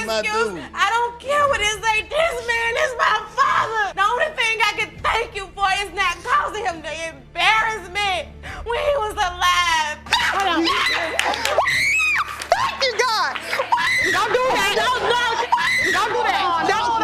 excuse. I don't care what it say. This man is my father. The only thing I can thank you for is not causing him to embarrass me when he was alive. Thank you, God. Don't do that. Don't do that. Don't do that. Don't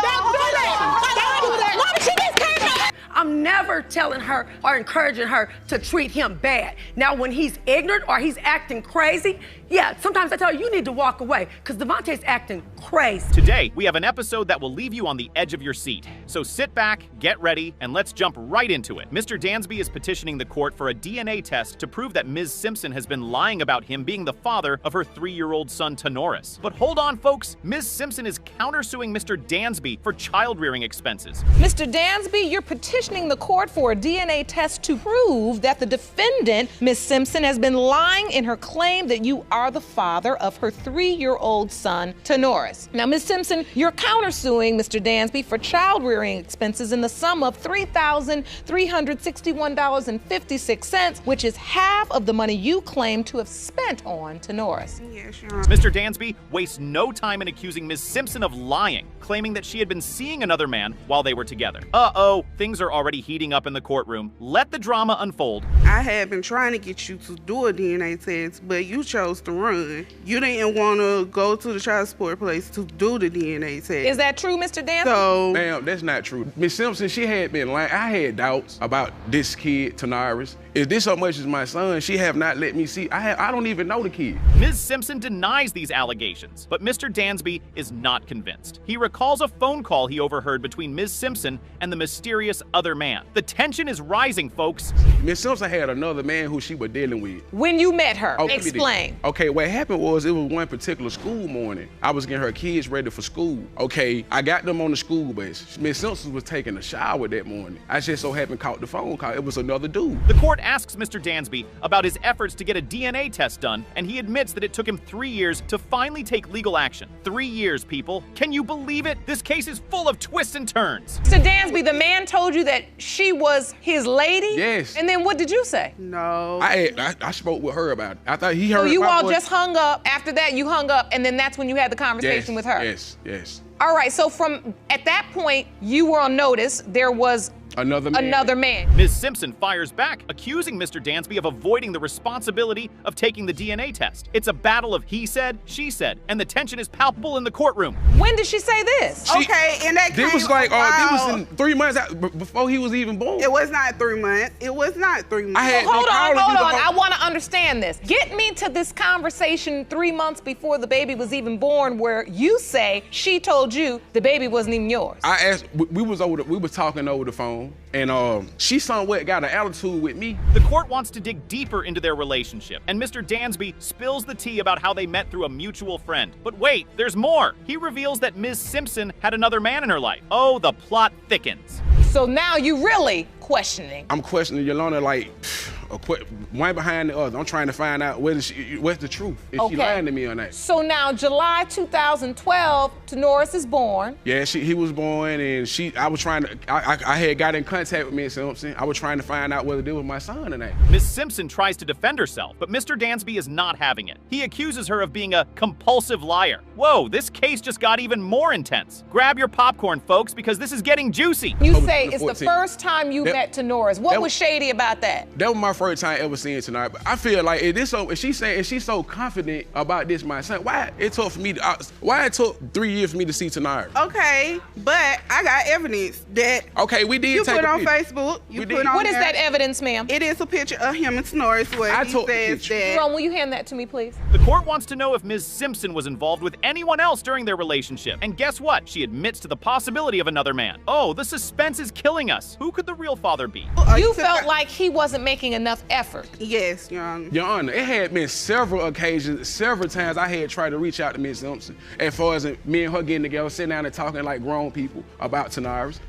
do that. Mama, she just came out. I'm never telling her or encouraging her to treat him bad. Now, when he's ignorant or he's acting crazy, yeah, sometimes I tell her, you need to walk away, because Devontae's acting crazy. Today, we have an episode that will leave you on the edge of your seat. So sit back, get ready, and let's jump right into it. Mr. Dansby is petitioning the court for a DNA test to prove that Ms. Simpson has been lying about him being the father of her 3-year-old son, Tanoris. But hold on, folks. Ms. Simpson is countersuing Mr. Dansby for child-rearing expenses. Mr. Dansby, you're petitioning the court for a DNA test to prove that the defendant, Ms. Simpson, has been lying in her claim that you are the father of her 3-year-old son, Tanoris. Now, Ms. Simpson, you're countersuing Mr. Dansby for child-rearing expenses in the sum of $3,361.56, which is half of the money you claim to have spent on Tanoris. Yeah, sure. Mr. Dansby wastes no time in accusing Ms. Simpson of lying, claiming that she had been seeing another man while they were together. Uh-oh, things are already heating up in the courtroom. Let the drama unfold. I had been trying to get you to do a DNA test, but you chose to run. You didn't want to go to the child support place to do the DNA test. Is that true, Mr. Dansby? So, Ma'am, that's not true. Miss Simpson, she had been lying. I had doubts about this kid, Tanoris. If this so much as my son, she have not let me see. I don't even know the kid. Ms. Simpson denies these allegations, but Mr. Dansby is not convinced. He recalls a phone call he overheard between Ms. Simpson and the mysterious other man. The tension is rising, folks. Miss Simpson had another man who she was dealing with. When you met her, Okay, explain. Okay, what happened was it was one particular school morning. I was getting her kids ready for school. Okay, I got them on the school bus. Miss Simpson was taking a shower that morning. I just so happened caught the phone call. It was another dude. The court asks Mr. Dansby about his efforts to get a DNA test done, and he admits that it took him 3 years to finally take legal action. 3 years, people. Can you believe it? This case is full of twists and turns. Mr. Dansby, the man told you that she was his lady? Yes. And then what did you say? no. I spoke with her about it. I thought he heard So you my all voice. just hung up. After that, you hung up, and then that's when you had the conversation with her? Yes, yes. All right, so from at that point, you were on notice. There was Another man. another man. Ms. Simpson fires back, accusing Mr. Dansby of avoiding the responsibility of taking the DNA test. It's a battle of he said, she said, and the tension is palpable in the courtroom. When did she say this? Okay, and that It was came like, it was about- in 3 months before he was even born. It was not 3 months. It was not 3 months. I had Hold been on, calling hold you the on. whole- I want to understand this. Get me to this conversation 3 months before the baby was even born, where you say she told you the baby wasn't even yours. I asked, we was talking over the phone, and she somewhat got an attitude with me. The court wants to dig deeper into their relationship, and Mr. Dansby spills the tea about how they met through a mutual friend. But wait, there's more. He reveals that Ms. Simpson had another man in her life. Oh, the plot thickens. So now you really questioning. I'm questioning Yolanda like one behind the other. I'm trying to find out what's the truth. Is she lying to me or not? So now July 2012, Tanoris is born. Yeah, he was born, and I was trying to. I had got in contact with Miss Simpson. I was trying to find out whether it was my son or not. Ms. Simpson tries to defend herself, but Mr. Dansby is not having it. He accuses her of being a compulsive liar. Whoa, this case just got even more intense. Grab your popcorn, folks, because this is getting juicy. You Over say the it's the 14th. first time you met Tanoris. What was shady about that? That was my first time ever seeing tonight. But I feel like if she's so confident about this, my son, why it took 3 years for me to see tonight? Okay, but I got evidence that Okay, we did you take put a on picture. Facebook. You We put did. on What is there. that evidence, ma'am? It is a picture of him and Tanoris where I he took the says picture. that. Jerome, will you hand that to me, please? The court wants to know if Ms. Simpson was involved with anyone else during their relationship. And guess what? She admits to the possibility of another man. Oh, the suspense is killing us. Who could the real father be? You felt like he wasn't making enough effort. Yes, Your Honor. Your Honor, it had been several occasions, several times I had tried to reach out to Miss Simpson as far as me and her getting together, sitting down and talking like grown people about Tanoris.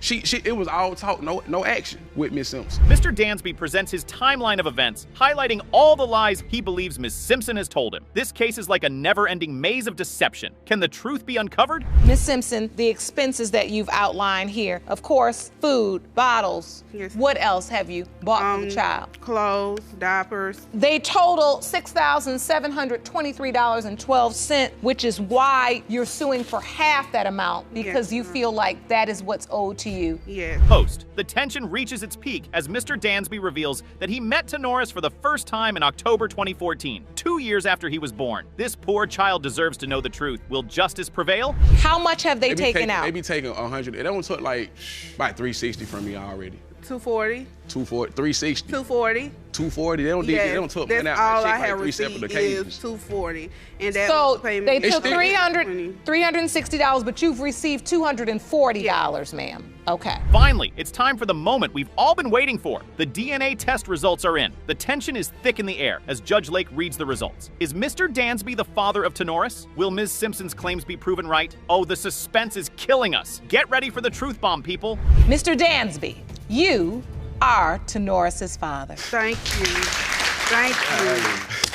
It was all talk, no action with Miss Simpson. Mr. Dansby presents his timeline of events, highlighting all the lies he believes Ms. Simpson has told him. This case is like a never-ending maze of deception. Can the truth be uncovered? Ms. Simpson, the expenses that you've outlined here, of course, food, bottles. Yes. What else have you bought for the child? Clothes. clothes, diapers. They total $6,723.12, which is why you're suing for half that amount, because you feel like that is what's owed to you. Yes. Post. The tension reaches its peak as Mr. Dansby reveals that he met Tenoris for the first time in October 2014, 2 years after he was born. This poor child deserves to know the truth. Will justice prevail? How much have they taken out? They be taking 100. It only took like about 360 from me already. 240. 240, 360. 240. 240. They don't took that's money out. all That I shit have like 3 separate received occasions. is 240, and that So was payment. they took still- $360, but you've received $240, ma'am. Okay. Finally, it's time for the moment we've all been waiting for. The DNA test results are in. The tension is thick in the air as Judge Lake reads the results. Is Mr. Dansby the father of Tenoris? Will Ms. Simpson's claims be proven right? Oh, the suspense is killing us. Get ready for the truth bomb, people. Mr. Dansby, you are Tenoris' father. Thank you. Thank you.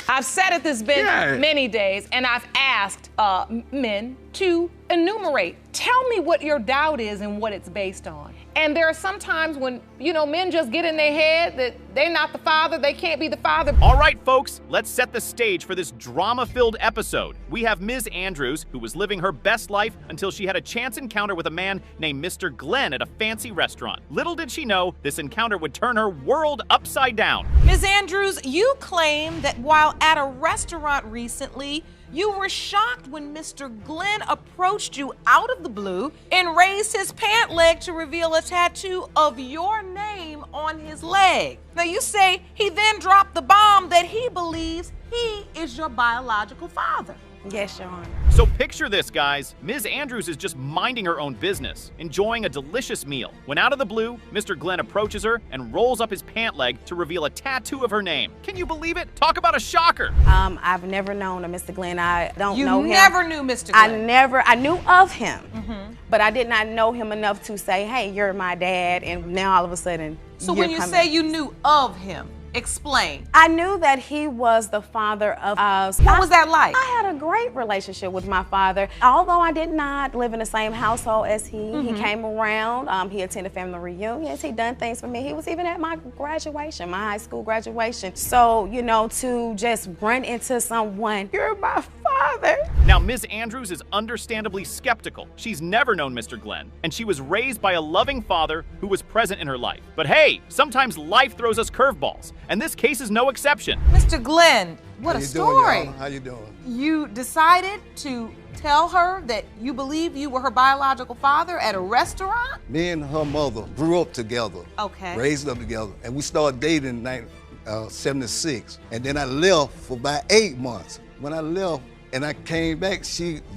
I've said it this been many days, and I've asked men to enumerate. Tell me what your doubt is and what it's based on. And there are some times when, men just get in their head that they're not the father, they can't be the father. All right, folks, let's set the stage for this drama-filled episode. We have Ms. Andrews, who was living her best life until she had a chance encounter with a man named Mr. Glenn at a fancy restaurant. Little did she know this encounter would turn her world upside down. Ms. Andrews, you claim that while at a restaurant recently, you were shocked when Mr. Glenn approached you out of the blue and raised his pant leg to reveal a tattoo of your name on his leg. Now you say he then dropped the bomb that he believes he is your biological father. Yes, Your Honor. So picture this, guys. Ms. Andrews is just minding her own business, enjoying a delicious meal, when out of the blue, Mr. Glenn approaches her and rolls up his pant leg to reveal a tattoo of her name. Can you believe it? Talk about a shocker. I've never known a Mr. Glenn. I don't know him. You never knew Mr. Glenn? I knew of him, but I did not know him enough to say, hey, you're my dad, and now all of a sudden, So when you say you knew of him, explain. I knew that he was the father of us. What was that like? I had a great relationship with my father. Although I did not live in the same household as he came around. He attended family reunions. He done things for me. He was even at my graduation, my high school graduation. So, to just run into someone, you're my father. Now, Ms. Andrews is understandably skeptical. She's never known Mr. Glenn, and she was raised by a loving father who was present in her life. But hey, sometimes life throws us curveballs, and this case is no exception. Mr. Glenn, what a story. How you doing? You decided to tell her that you believe you were her biological father at a restaurant? Me and her mother grew up together. Okay. Raised up together. And we started dating in 1976. And then I left for about 8 months. When I left and I came back,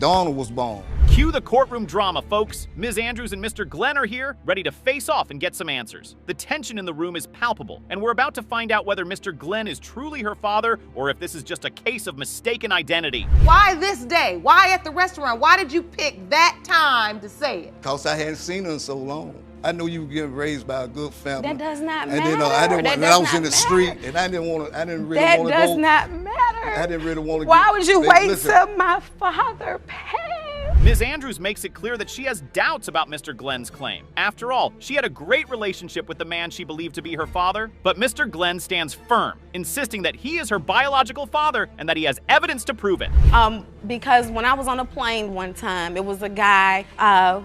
Donna was born. Cue the courtroom drama, folks. Ms. Andrews and Mr. Glenn are here, ready to face off and get some answers. The tension in the room is palpable, and we're about to find out whether Mr. Glenn is truly her father or if this is just a case of mistaken identity. Why this day? Why at the restaurant? Why did you pick that time to say it? Because I hadn't seen her in so long. I knew you were getting raised by a good family. That does not and matter. then I didn't That want, does I was not in the matter. street and I didn't really want to go. That does not matter. I didn't really want to. Why would you wait listen, till my father passed? Ms. Andrews makes it clear that she has doubts about Mr. Glenn's claim. After all, she had a great relationship with the man she believed to be her father, but Mr. Glenn stands firm, insisting that he is her biological father and that he has evidence to prove it. Because when I was on a plane one time, it was a guy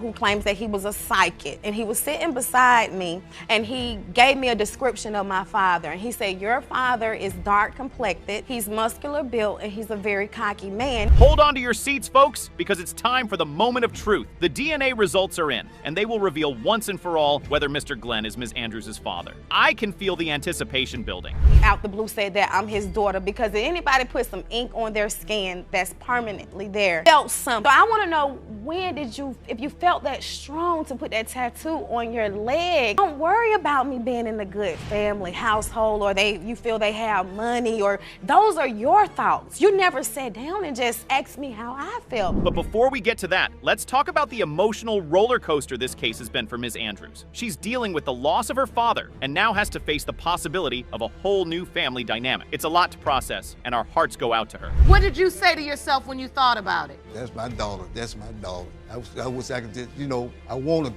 who claims that he was a psychic, and he was sitting beside me, and he gave me a description of my father, and he said, your father is dark complected, he's muscular built, and he's a very cocky man. Hold on to your seats, folks, because it's time for the moment of truth. The DNA results are in, and they will reveal once and for all whether Mr. Glenn is Ms. Andrews' father. I can feel the anticipation building. Out the blue said that I'm his daughter, because if anybody put some ink on their skin that's permanently there, felt something. So I want to know, when did you, if you felt that strong to put that tattoo on your leg, don't worry about me being in a good family household, or you feel they have money, or those are your thoughts. You never sat down and just asked me how I felt. But before we get to that, let's talk about the emotional roller coaster this case has been for Ms. Andrews. She's dealing with the loss of her father and now has to face the possibility of a whole new family dynamic. It's a lot to process, and our hearts go out to her. What did you say to yourself when you thought about it? That's my daughter. That's my daughter. daughter. I wish I could just, you know, I wanna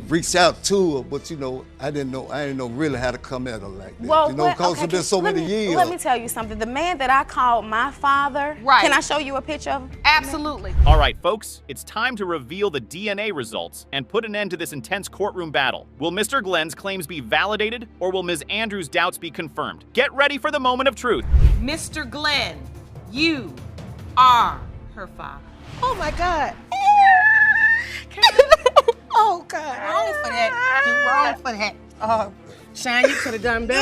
reach out to her, but you know, I didn't know really how to come at her like that. Well, you know, because it's been so many years. Let me tell you something. The man that I called my father, Right. Can I show you a picture of him? Absolutely. All right, folks, it's time to reveal the DNA results and put an end to this intense courtroom battle. Will Mr. Glenn's claims be validated, or will Ms. Andrews' doubts be confirmed? Get ready for the moment of truth. Mr. Glenn, you are her father. Oh my God. Oh God. Wrong for that. You're wrong for that. Oh, Shine, you could have done better.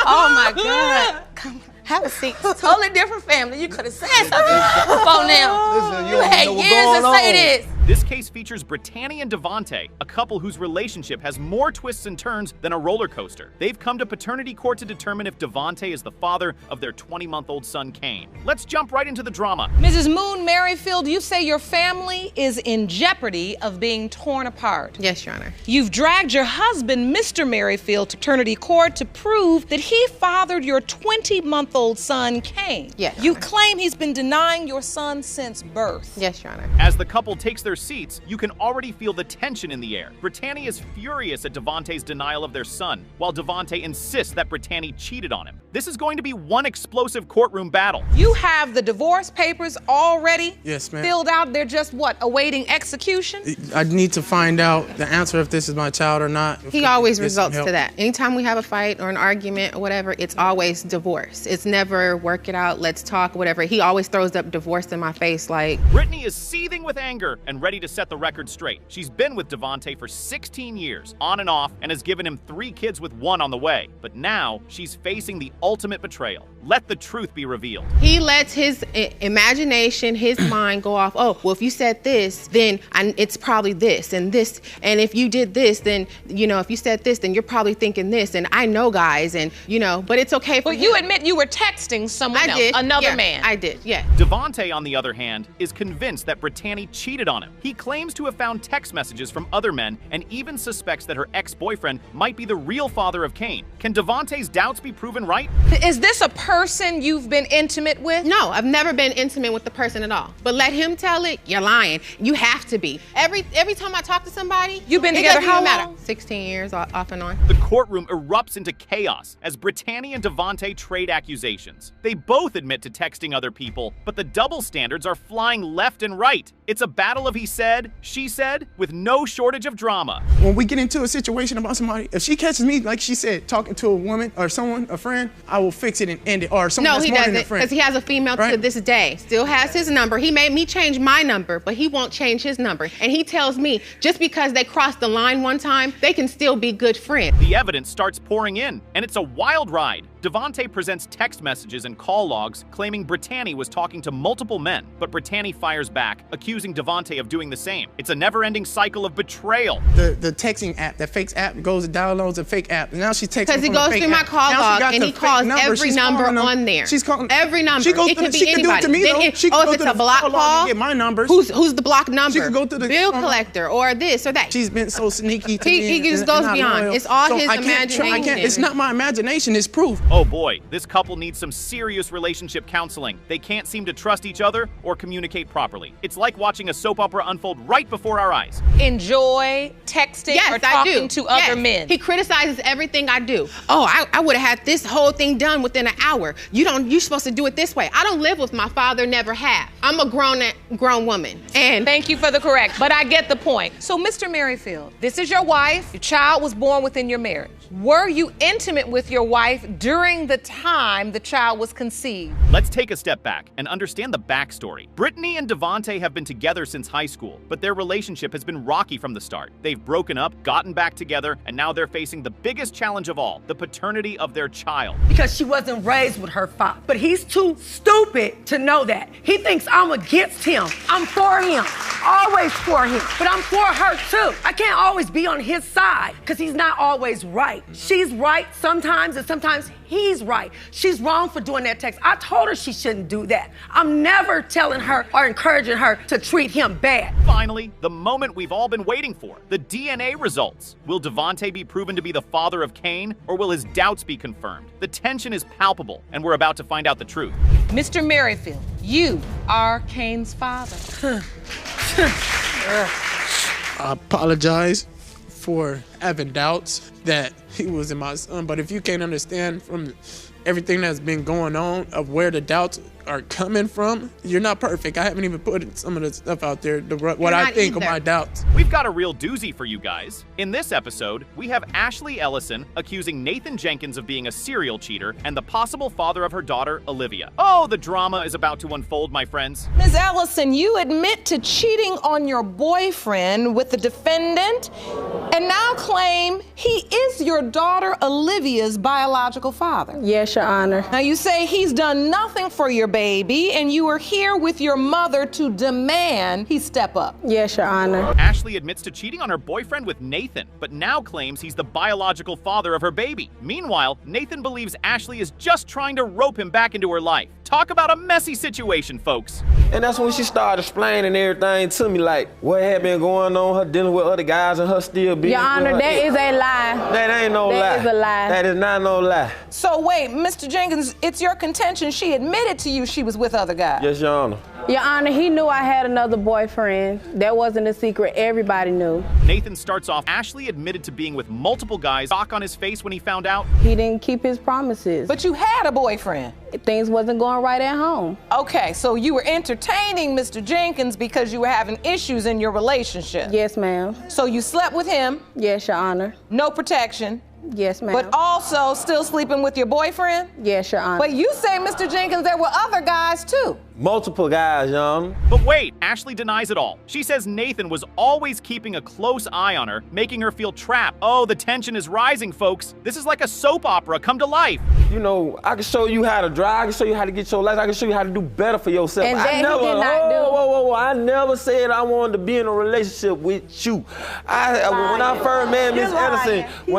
oh my God. Come on. Have a seat. Totally different family. You could have said something before now. Listen, You don't had know what's years to going say on. this. This case features Brittany and Devontae, a couple whose relationship has more twists and turns than a roller coaster. They've come to paternity court to determine if Devontae is the father of their 20-month-old son, Kane. Let's jump right into the drama. Mrs. Moon-Merrifield, you say your family is in jeopardy of being torn apart. Yes, Your Honor. You've dragged your husband, Mr. Merrifield, to paternity court to prove that he fathered your 20-month-old son, Kane. Yes, You Your Honor. claim he's been denying your son since birth. Yes, Your Honor. As the couple takes their seats, you can already feel the tension in the air. Brittany is furious at Devontae's denial of their son, while Devontae insists that Brittany cheated on him. This is going to be one explosive courtroom battle. You have the divorce papers already Yes, ma'am. filled out. They're just, what, awaiting execution? I need to find out the answer if this is my child or not. He always Get some results help. to that. Anytime we have a fight or an argument or whatever, it's always divorce. It's never work it out, let's talk, whatever. He always throws up divorce in my face like, Brittany is seething with anger and ready to set the record straight. She's been with Devontae for 16 years, on and off, and has given him 3 kids with 1 on the way. But now, she's facing the ultimate betrayal. Let the truth be revealed. he lets his imagination, his mind go off, oh, well, if you said this, then it's probably this, and if you did this, then, you know, if you said this, then you're probably thinking this, and I know guys, and, you know, but it's okay for But him. you admit you were texting someone I else, did. another Yeah, man. I did, yeah. Devontae, on the other hand, is convinced that Brittany cheated on him. He claims to have found text messages from other men and even suspects that her ex-boyfriend might be the real father of Kane. Can Devontae's doubts be proven right? Is this a person you've been intimate with? No, I've never been intimate with the person at all. But let him tell it, you're lying. You have to be. Every time I talk to somebody, You've been it together doesn't how even matter. long? 16 years off and on. The courtroom erupts into chaos as Brittany and Devontae trade accusations. They both admit to texting other people, but the double standards are flying left and right. It's a battle of he said, she said, with no shortage of drama. When we get into a situation about somebody, if she catches me, like she said, talking to a woman or someone, a friend, I will fix it and end it. Or someone No, that's he more than a doesn't, friend. because he has a female to Right? this day. Still has his number. He made me change my number, but he won't change his number. And he tells me just because they crossed the line one time, they can still be good friends. The evidence starts pouring in, and it's a wild ride. Devontae presents text messages and call logs claiming Brittany was talking to multiple men, but Brittany fires back, accusing Devontae of doing the same. It's a never-ending cycle of betrayal. The texting app, that fake app, goes and downloads a fake app. And now she's texting Because he from a goes fake through my app. call Now she log got and the he fake calls number. every She's number calling them. on there. She's calling every number. She goes It through could the, be she can do it to anybody. me Then though. it- She can oh, go if to it's the a block call log call, and get my numbers. Who's the block number? She could go to the bill collector or this or that. She's been so sneaky to He me. just and goes not beyond. loyal. It's all his I can't imagination. it's not my imagination, it's proof. Oh boy, this couple needs some serious relationship counseling. They can't seem to trust each other or communicate properly. It's like watching a soap opera unfold right before our eyeyes. Enjoy texting Yes, or I talking do. to other Yes. men? He criticizes everything I do. Oh, I would have had this whole thing done within an hour. You're supposed to do it this way. I don't live with my father, never have. I'm a grown woman. And Thank you for the correct, but I get the point. So, Mr. Merrifield, this is your wife. Your child was born within your marriage. Were you intimate with your wife during the time the child was conceived? Let's take a step back and understand the backstory. Brittany and Devontae have been together since high school, but their relationship has been rocky from the start. They've broken up, gotten back together, and now they're facing the biggest challenge of all, the paternity of their child. Because she wasn't raised with her father. But he's too stupid to know that. He thinks I'm against him. I'm for him. Always for him. But I'm for her too. I can't always be on his side because he's not always right. She's right sometimes and sometimes He's right. She's wrong for doing that text. I told her she shouldn't do that. I'm never telling her or encouraging her to treat him bad. Finally, the moment we've all been waiting for, the DNA results. Will Devontae be proven to be the father of Cain, or will his doubts be confirmed? The tension is palpable, and we're about to find out the truth. Mr. Merrifield, you are Cain's father. I apologize for having doubts that he wasn't my son, but if you can't understand from everything that's been going on of where the doubts are coming from, you're not perfect. I haven't even put some of the stuff out there, what I think of my doubts. We've got a real doozy for you guys. In this episode, we have Ashley Ellison accusing Nathan Jenkins of being a serial cheater and the possible father of her daughter, Olivia. Oh, the drama is about to unfold, my friends. Ms. Ellison, you admit to cheating on your boyfriend with the defendant and now claim he is your daughter Olivia's biological father. Yes, Your Honor. Now you say he's done nothing for your baby and you are here with your mother to demand he step up. Yes, Your Honor. Ashley admits to cheating on her boyfriend with Nathan, but now claims he's the biological father of her baby. Meanwhile, Nathan believes Ashley is just trying to rope him back into her life. Talk about a messy situation, folks. And that's when she started explaining everything to me, like what had been going on, her dealing with other guys and her still being Your Honor, that is a lie. That ain't no lie. That is a lie. That is not no lie. So wait, Mr. Jenkins, it's your contention she admitted to you she was with other guys? Yes, Your Honor. Your Honor, he knew I had another boyfriend. That wasn't a secret. Everybody knew. Nathan starts off, Ashley admitted to being with multiple guys. Shock on his face when he found out. He didn't keep his promises. But you had a boyfriend. Things wasn't going right at home. Okay, so you were entertaining Mr. Jenkins because you were having issues in your relationship. Yes, ma'am. So you slept with him. Yes, Your Honor. No protection. Yes, ma'am. But also still sleeping with your boyfriend? Yes, Your Honor. But you say, Mr. Jenkins, there were other guys too. Multiple guys, Your Honor. But wait, Ashley denies it all. She says Nathan was always keeping a close eye on her, making her feel trapped. Oh, the tension is rising, folks. This is like a soap opera come to life. You know, I can show you how to drive, I can show you how to get your life, I can show you how to do better for yourself. And that I never, he did not do. Whoa, I never said I wanted to be in a relationship when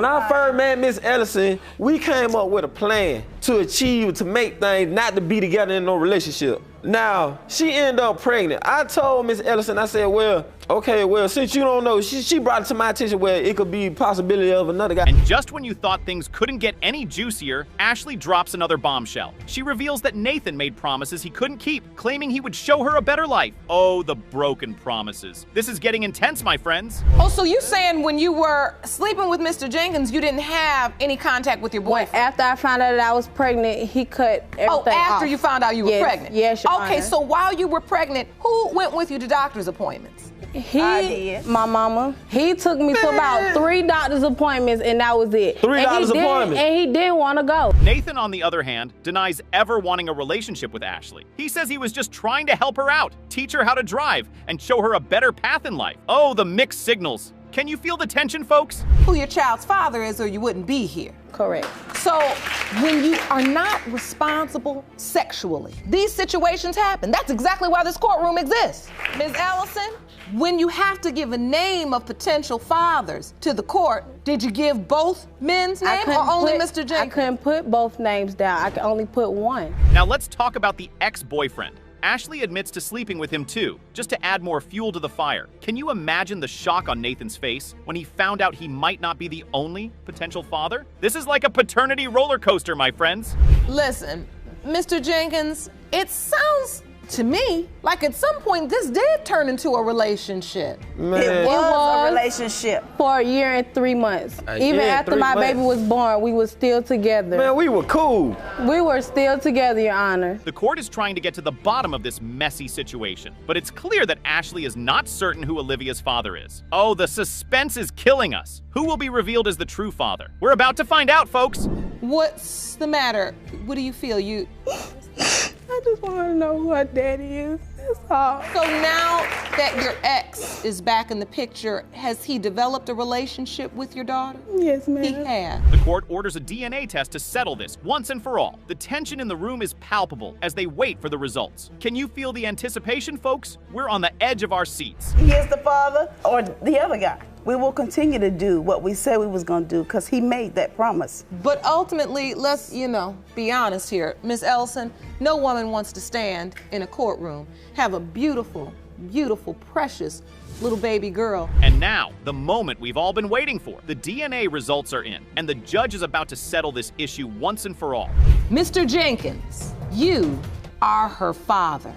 I first met Miss Ellison, we came up with a plan to achieve, to make things, not to be together in no relationship. Now, she ended up pregnant. I told Miss Ellison, I said, well, okay, well, since you don't know, she brought it to my attention where it could be a possibility of another guy. And just when you thought things couldn't get any juicier, Ashley drops another bombshell. She reveals that Nathan made promises he couldn't keep, claiming he would show her a better life. Oh, the broken promises. This is getting intense, my friends. Oh, so you saying when you were sleeping with Mr. Jenkins, you didn't have any contact with your boyfriend? After I found out that I was pregnant, he cut everything off. Oh, after you found out you were pregnant? Yes, Your Okay, Honor. so while you were pregnant, who went with you to doctor's appointments? I did. My mama. He took me to about 3 doctor's appointments, and that was it. 3 doctor's appointments? And he didn't want to go. Nathan, on the other hand, denies ever wanting a relationship with Ashley. He says he was just trying to help her out, teach her how to drive, and show her a better path in life. Oh, the mixed signals. Can you feel the tension, folks? Who your child's father is, or you wouldn't be here. Correct. So when you are not responsible sexually, these situations happen. That's exactly why this courtroom exists. Ms. Ellison, when you have to give a name of potential fathers to the court, did you give both men's names or only Mr. Jenkins? I couldn't put both names down. I could only put one. Now let's talk about the ex-boyfriend. Ashley admits to sleeping with him too, just to add more fuel to the fire. Can you imagine the shock on Nathan's face when he found out he might not be the only potential father? This is like a paternity roller coaster, my friends. Listen, Mr. Jenkins, it sounds to me like at some point this did turn into a relationship. Man. It was a relationship. For a year and 3 months. A Even year and after 3 my months. baby was born, we were still together. Man, we were cool. We were still together, Your Honor. The court is trying to get to the bottom of this messy situation, but it's clear that Ashley is not certain who Olivia's father is. Oh, the suspense is killing us. Who will be revealed as the true father? We're about to find out, folks. What's the matter? What do you feel? I just want to know who her daddy is. That's all. So now that your ex is back in the picture, has he developed a relationship with your daughter? Yes, ma'am. He has. The court orders a DNA test to settle this once and for all. The tension in the room is palpable as they wait for the results. Can you feel the anticipation, folks? We're on the edge of our seats. He is the father or the other guy? We will continue to do what we said we was gonna do because he made that promise. But ultimately, let's, be honest here. Miss Ellison, no woman wants to stand in a courtroom, have a beautiful, beautiful, precious little baby girl. And now, the moment we've all been waiting for. The DNA results are in, and the judge is about to settle this issue once and for all. Mr. Jenkins, you are her father.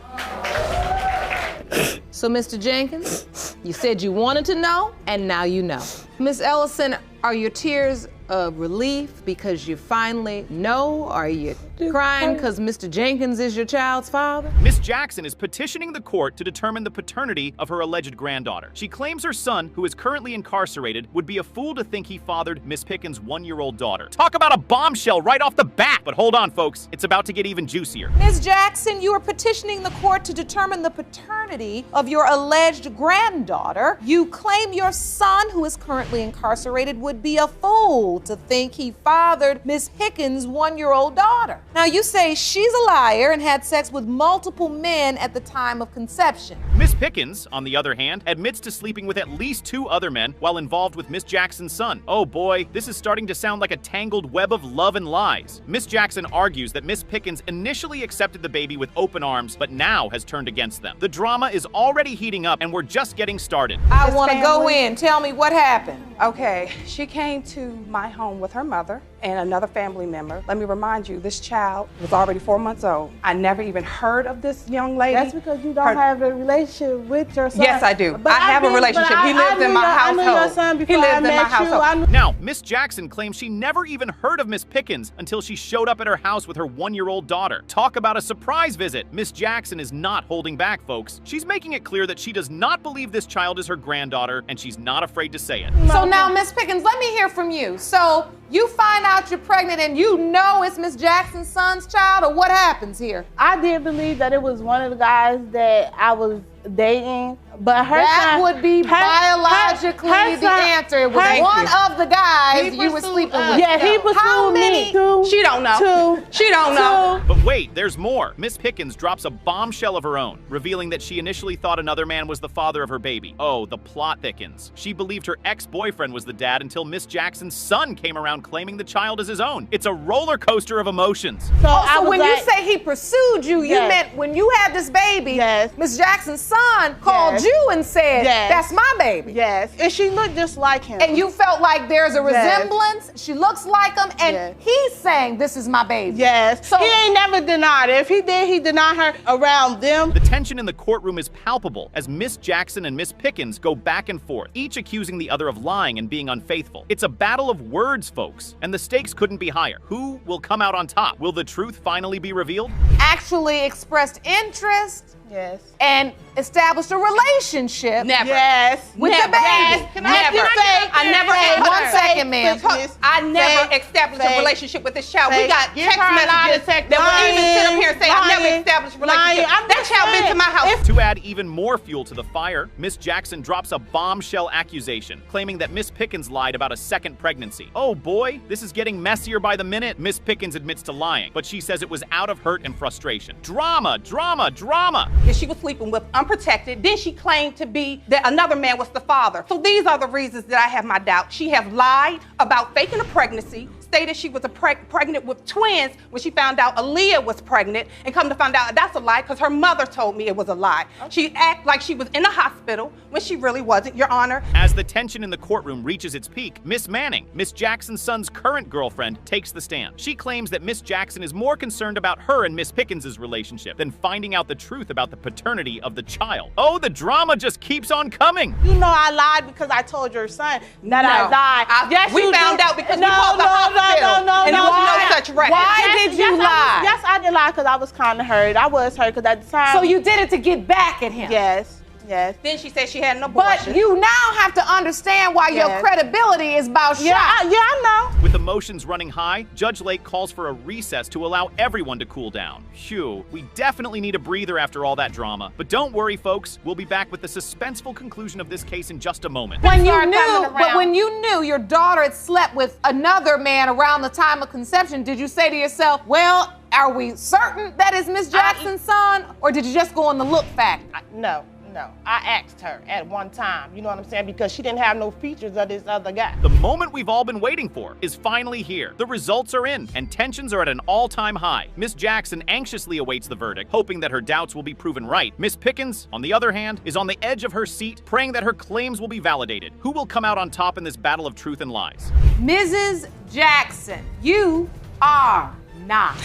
So, Mr. Jenkins, you said you wanted to know, and now you know. Miss Ellison, are your tears of relief because you finally know? Are you crying because Mr. Jenkins is your child's father? Miss Jackson is petitioning the court to determine the paternity of her alleged granddaughter. She claims her son, who is currently incarcerated, would be a fool to think he fathered Miss Pickins' 1-year-old daughter. Talk about a bombshell right off the bat! But hold on, folks. It's about to get even juicier. Ms. Jackson, you are petitioning the court to determine the paternity of your alleged granddaughter. You claim your son, who is currently incarcerated, would be a fool to think he fathered Miss Pickins' 1-year-old daughter. Now, you say she's a liar and had sex with multiple men at the time of conception. Miss Pickins, on the other hand, admits to sleeping with at least 2 other men while involved with Miss Jackson's son. Oh boy, this is starting to sound like a tangled web of love and lies. Miss Jackson argues that Miss Pickins initially accepted the baby with open arms, but now has turned against them. The drama is already heating up, and we're just getting started. I want to go in. Tell me what happened. Okay, she came to my home with her mother and another family member. Let me remind you, this child was already 4 months old. I never even heard of this young lady. That's because you don't have a relationship with your son. Yes, I do. But I have a relationship. He lives in my household. I knew your son before he lives I in met my household. Now, Miss Jackson claims she never even heard of Miss Pickins until she showed up at her house with her 1-year-old daughter. Talk about a surprise visit. Miss Jackson is not holding back, folks. She's making it clear that she does not believe this child is her granddaughter, and she's not afraid to say it. So now, Miss Pickins, let me hear from you. So you find out you're pregnant and you know it's Miss Jackson's son's child, or what happens here? I did believe that it was one of the guys that I was dating, but her that son, would be biologically the answer. It was one of the guys you were sleeping with. Yeah, he pursued me. She don't know. She don't know. But wait, there's more. Miss Pickins drops a bombshell of her own, revealing that she initially thought another man was the father of her baby. Oh, the plot thickens. She believed her ex-boyfriend was the dad until Miss Jackson's son came around claiming the child as his own. It's a roller coaster of emotions. So when you say he pursued you, you meant when you had this baby, Miss Jackson's son called you and said, that's my baby. Yes, and she looked just like him. And you felt like there's a resemblance, she looks like him, and he's saying, this is my baby. Yes, so he ain't never denied it. If he did, he denied her around them. The tension in the courtroom is palpable as Miss Jackson and Miss Pickins go back and forth, each accusing the other of lying and being unfaithful. It's a battle of words, folks, and the stakes couldn't be higher. Who will come out on top? Will the truth finally be revealed? Actually expressed interest. Yes. And established a relationship. Never. Yes. With the baby. Yes. I never. One second, ma'am. I never established a relationship with this child. We got text messages that will even sit up here and say I never established a relationship. That child been to my house. To add even more fuel to the fire, Miss Jackson drops a bombshell accusation, claiming that Miss Pickins lied about a second pregnancy. Oh boy, this is getting messier by the minute. Miss Pickins admits to lying, but she says it was out of hurt and frustration. Drama, drama, drama. That she was sleeping with unprotected. Then she claimed to be that another man was the father. So these are the reasons that I have my doubt. She has lied about faking a pregnancy, stated she was pregnant with twins when she found out Aaliyah was pregnant, and come to find out that's a lie because her mother told me it was a lie. She acted like she was in a hospital when she really wasn't, Your Honor. As the tension in the courtroom reaches its peak, Miss Manning, Miss Jackson's son's current girlfriend, takes the stand. She claims that Miss Jackson is more concerned about her and Miss Pickins' relationship than finding out the truth about the paternity of the child. Oh, the drama just keeps on coming. You know I lied because I told your son that I lied. Yes, we found out because we called the hospital. No. And there was no such record. Why did you lie? Yes, I did lie because I was kind of hurt. I was hurt because at the time. So you did it to get back at him? Yes. Yes. Then she said she had an abortion. But you now have to understand why your credibility is about shot. I know. With emotions running high, Judge Lake calls for a recess to allow everyone to cool down. Phew, we definitely need a breather after all that drama. But don't worry, folks. We'll be back with the suspenseful conclusion of this case in just a moment. When you knew your daughter had slept with another man around the time of conception, did you say to yourself, well, are we certain that is Miss Jackson's son? Or did you just go on the look fact? No. No, I asked her at one time, you know what I'm saying? Because she didn't have no features of this other guy. The moment we've all been waiting for is finally here. The results are in, and tensions are at an all-time high. Miss Jackson anxiously awaits the verdict, hoping that her doubts will be proven right. Miss Pickins, on the other hand, is on the edge of her seat, praying that her claims will be validated. Who will come out on top in this battle of truth and lies? Mrs. Jackson, you are not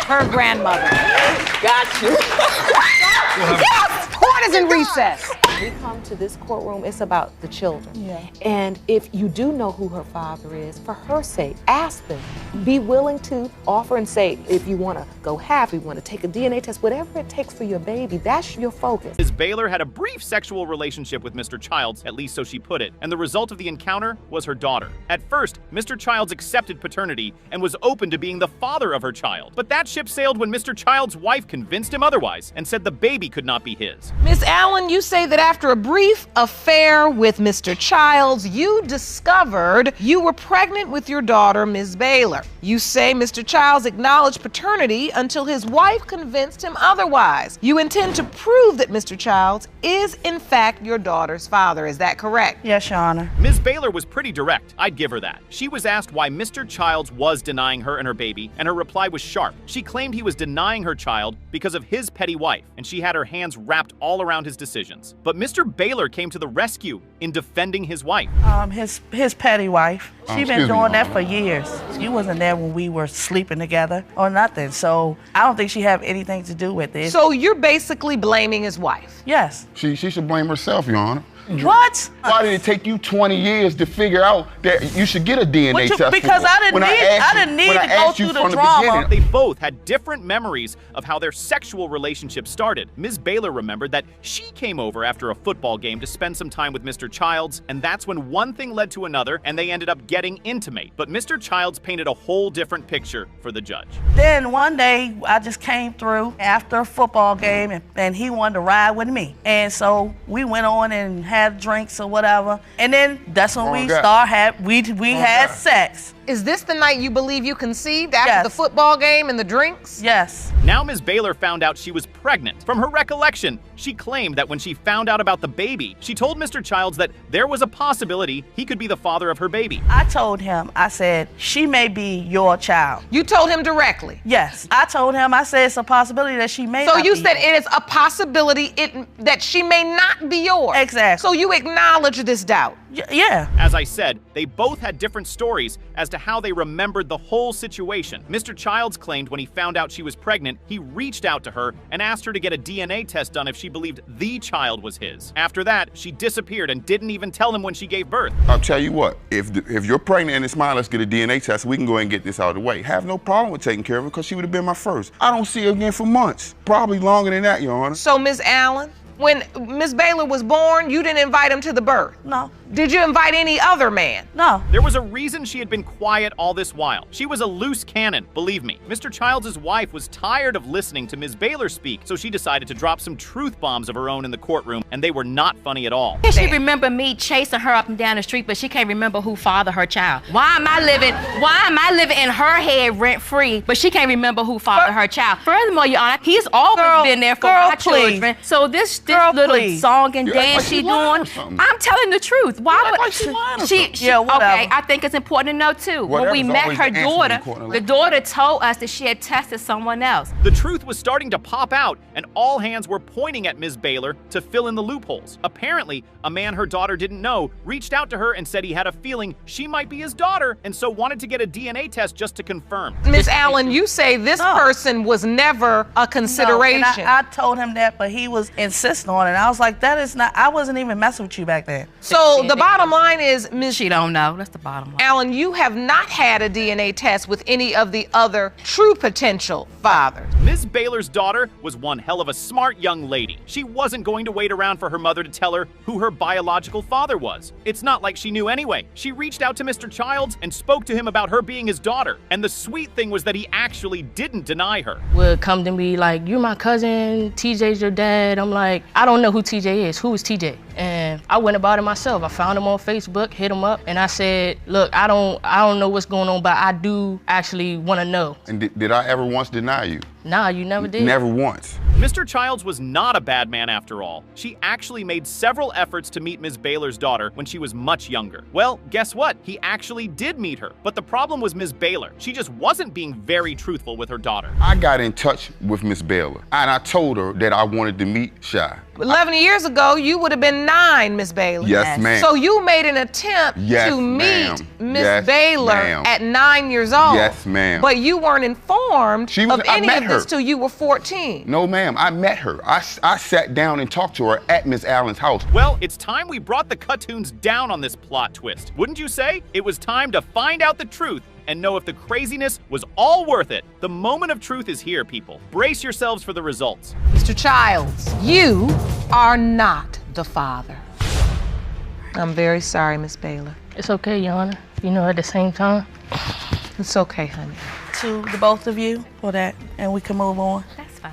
her grandmother. Gotcha. Yes! Court is in recess. We come to this courtroom, it's about the children. Yeah. And if you do know who her father is, for her sake, ask them. Be willing to offer and say, if you want to go half, if you want to take a DNA test, whatever it takes for your baby, that's your focus. Ms. Baylor had a brief sexual relationship with Mr. Childs, at least so she put it, and the result of the encounter was her daughter. At first, Mr. Childs accepted paternity and was open to being the father of her child. But that ship sailed when Mr. Childs' wife convinced him otherwise and said the baby could not be his. Miss Allen, you say that after a brief affair with Mr. Childs, you discovered you were pregnant with your daughter, Ms. Baylor. You say Mr. Childs acknowledged paternity until his wife convinced him otherwise. You intend to prove that Mr. Childs is, in fact, your daughter's father. Is that correct? Yes, Your Honor. Ms. Baylor was pretty direct. I'd give her that. She was asked why Mr. Childs was denying her and her baby, and her reply was sharp. She claimed he was denying her child because of his petty wife, and she had her hands wrapped all around his decisions. But Mr. Baylor came to the rescue in defending his wife. His petty wife. She been doing that for years. She wasn't there when we were sleeping together or nothing. So I don't think she have anything to do with it. So you're basically blaming his wife? Yes. She should blame herself, Your Honor. What? Why did it take you 20 years to figure out that you should get a DNA test? Because I didn't need to go through the drama. They both had different memories of how their sexual relationship started. Ms. Baylor remembered that she came over after a football game to spend some time with Mr. Childs, and that's when one thing led to another, and they ended up getting intimate. But Mr. Childs painted a whole different picture for the judge. Then one day, I just came through after a football game, and he wanted to ride with me. And so we went on and had drinks or whatever. And then that's when we had sex. Is this the night you believe you conceived after the football game and the drinks? Yes. Now Ms. Baylor found out she was pregnant. From her recollection, she claimed that when she found out about the baby, she told Mr. Childs that there was a possibility he could be the father of her baby. I told him, I said, she may be your child. You told him directly? Yes. I told him, I said it's a possibility that she may not be. So you said it is a possibility that she may not be yours? Exactly. So you acknowledge this doubt? Yeah. As I said, they both had different stories as to how they remembered the whole situation. Mr. Childs claimed when he found out she was pregnant, he reached out to her and asked her to get a DNA test done if she believed the child was his. After that, she disappeared and didn't even tell him when she gave birth. I'll tell you what, if you're pregnant and it's mine, let's get a DNA test. We can go ahead and get this out of the way. Have no problem with taking care of her because she would have been my first. I don't see her again for months. Probably longer than that, Your Honor. So, Ms. Allen, when Ms. Baylor was born, you didn't invite him to the birth? No. Did you invite any other man? No. There was a reason she had been quiet all this while. She was a loose cannon, believe me. Mr. Childs' wife was tired of listening to Ms. Baylor speak, so she decided to drop some truth bombs of her own in the courtroom, and they were not funny at all. She remember me chasing her up and down the street, but she can't remember who fathered her child. Why am I living in her head rent-free, but she can't remember who fathered her child? Furthermore, Your Honor, he's always been there for my children. So this little song and dance she doing, I'm telling the truth. Why would she? Okay, I think it's important to know too. When we met her daughter, the daughter told us that she had tested someone else. The truth was starting to pop out, and all hands were pointing at Ms. Baylor to fill in the loopholes. Apparently, a man her daughter didn't know reached out to her and said he had a feeling she might be his daughter, and so wanted to get a DNA test just to confirm. Ms. Allen, you say this person was never a consideration. No, and I told him that, but he was insisting on it. I was like, that is not, I wasn't even messing with you back then. So the bottom line is, Ms. She don't know, that's the bottom line. Allen, you have not had a DNA test with any of the other true potential fathers. Ms. Baylor's daughter was one hell of a smart young lady. She wasn't going to wait around for her mother to tell her who her biological father was. It's not like she knew anyway. She reached out to Mr. Childs and spoke to him about her being his daughter. And the sweet thing was that he actually didn't deny her. Would come to me like, you're my cousin, TJ's your dad. I'm like, I don't know who TJ is. Who is TJ? And I went about it myself. I found him on Facebook, hit him up, and I said, look, I don't know what's going on, but I do actually want to know. And did I ever once deny you? Nah, you never did. Never once. Mr. Childs was not a bad man after all. She actually made several efforts to meet Ms. Baylor's daughter when she was much younger. Well, guess what? He actually did meet her. But the problem was Ms. Baylor. She just wasn't being very truthful with her daughter. I got in touch with Miss Baylor, and I told her that I wanted to meet Shy. 11 years ago, you would have been 9, Miss Baylor. Yes, ma'am. So you made an attempt to meet Miss Baylor at 9 years old. Yes, ma'am. But you weren't informed of any of this till you were 14. No, ma'am. I met her. I sat down and talked to her at Miss Allen's house. Well, it's time we brought the cartoons down on this plot twist. Wouldn't you say? It was time to find out the truth and know if the craziness was all worth it. The moment of truth is here, people. Brace yourselves for the results. Mr. Childs, you are not the father. I'm very sorry, Miss Baylor. It's okay, Your Honor. You know, at the same time. It's okay, honey. To the both of you for that, and we can move on. That's fine.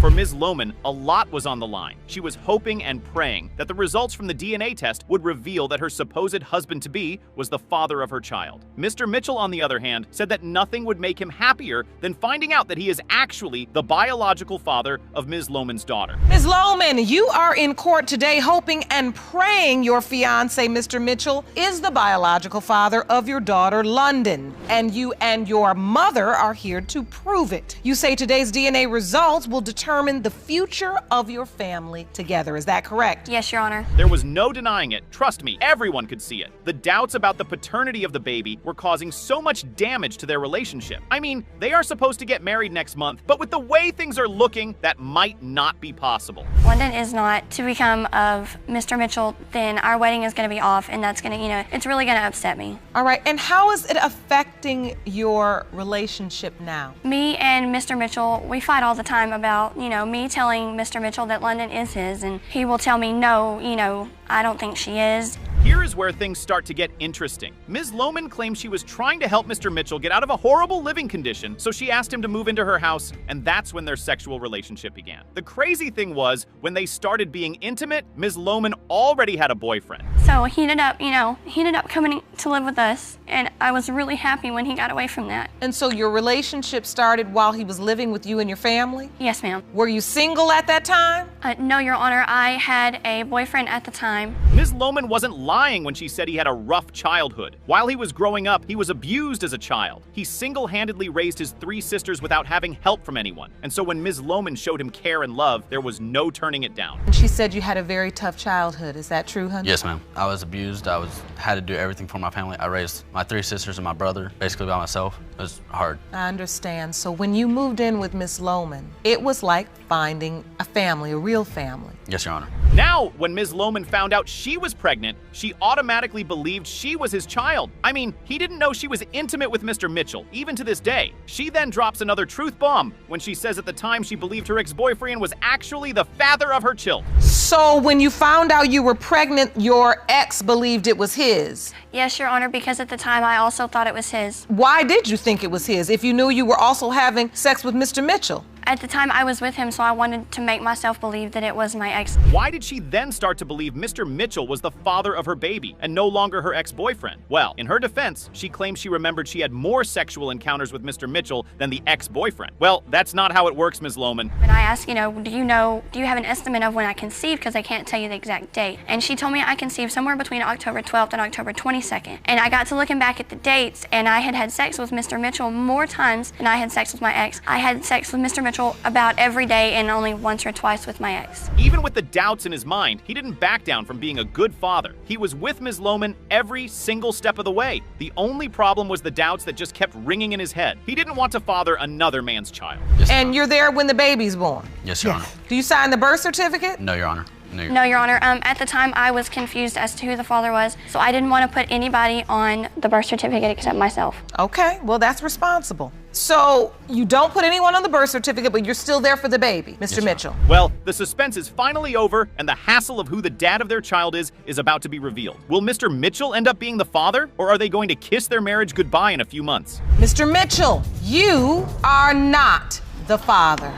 For Ms. Lohman, a lot was on the line. She was hoping and praying that the results from the DNA test would reveal that her supposed husband-to-be was the father of her child. Mr. Mitchell, on the other hand, said that nothing would make him happier than finding out that he is actually the biological father of Ms. Lohman's daughter. Ms. Lohman, you are in court today hoping and praying your fiancé, Mr. Mitchell, is the biological father of your daughter, London. And you and your mother are here to prove it. You say today's DNA results will determine the future of your family together. Is that correct? Yes, Your Honor. There was no denying it. Trust me, everyone could see it. The doubts about the paternity of the baby were causing so much damage to their relationship. I mean, they are supposed to get married next month, but with the way things are looking, that might not be possible. London is not to become of Mr. Mitchell, then our wedding is going to be off, and that's going to, it's really going to upset me. All right, and how is it affecting your relationship now? Me and Mr. Mitchell, we fight all the time about, me telling Mr. Mitchell that London is his, and he will tell me, no, I don't think she is. Here is where things start to get interesting. Ms. Lohman claims she was trying to help Mr. Mitchell get out of a horrible living condition, so she asked him to move into her house, and that's when their sexual relationship began. The crazy thing was, when they started being intimate, Ms. Lohman already had a boyfriend. So he ended up coming to live with us, and I was really happy when he got away from that. And so your relationship started while he was living with you and your family? Yes, ma'am. Were you single at that time? No, Your Honor, I had a boyfriend at the time. Ms. Lohman wasn't lying when she said he had a rough childhood. While he was growing up, he was abused as a child. He single-handedly raised his 3 sisters without having help from anyone. And so when Ms. Lohman showed him care and love, there was no turning it down. And she said you had a very tough childhood. Is that true, honey? Yes, ma'am. I was abused. Had to do everything for my family. I raised my 3 sisters and my brother basically by myself. It was hard. I understand. So when you moved in with Ms. Lohman, it was like finding a family, a real family. Yes, Your Honor. Now, when Ms. Lohman found out she was pregnant, she automatically believed she was his child. I mean, he didn't know she was intimate with Mr. Mitchell, even to this day. She then drops another truth bomb when she says at the time she believed her ex-boyfriend was actually the father of her children. So when you found out you were pregnant, your ex believed it was his? Yes, Your Honor, because at the time I also thought it was his. Why did you think it was his if you knew you were also having sex with Mr. Mitchell? At the time I was with him, so I wanted to make myself believe that it was my ex. Why did she then start to believe Mr. Mitchell was the father of her baby and no longer her ex-boyfriend? Well, in her defense, she claims she remembered she had more sexual encounters with Mr. Mitchell than the ex-boyfriend. Well, that's not how it works, Ms. Lohman. And I asked, do you have an estimate of when I conceived? Because I can't tell you the exact date. And she told me I conceived somewhere between October 12th and October 22nd. And I got to looking back at the dates, and I had sex with Mr. Mitchell more times than I had sex with my ex. I had sex with Mr. Mitchell about every day and only once or twice with my ex. Even with the doubts in his mind, he didn't back down from being a good father. He was with Ms. Lohman every single step of the way. The only problem was the doubts that just kept ringing in his head. He didn't want to father another man's child. Yes, and you're there when the baby's born? Yes, Your Honor. Do you sign the birth certificate? No, Your Honor. No, Your Honor. At the time, I was confused as to who the father was, so I didn't want to put anybody on the birth certificate except myself. Okay, well, that's responsible. So you don't put anyone on the birth certificate, but you're still there for the baby, Mr. Mitchell. Well, the suspense is finally over, and the hassle of who the dad of their child is about to be revealed. Will Mr. Mitchell end up being the father, or are they going to kiss their marriage goodbye in a few months? Mr. Mitchell, you are not the father.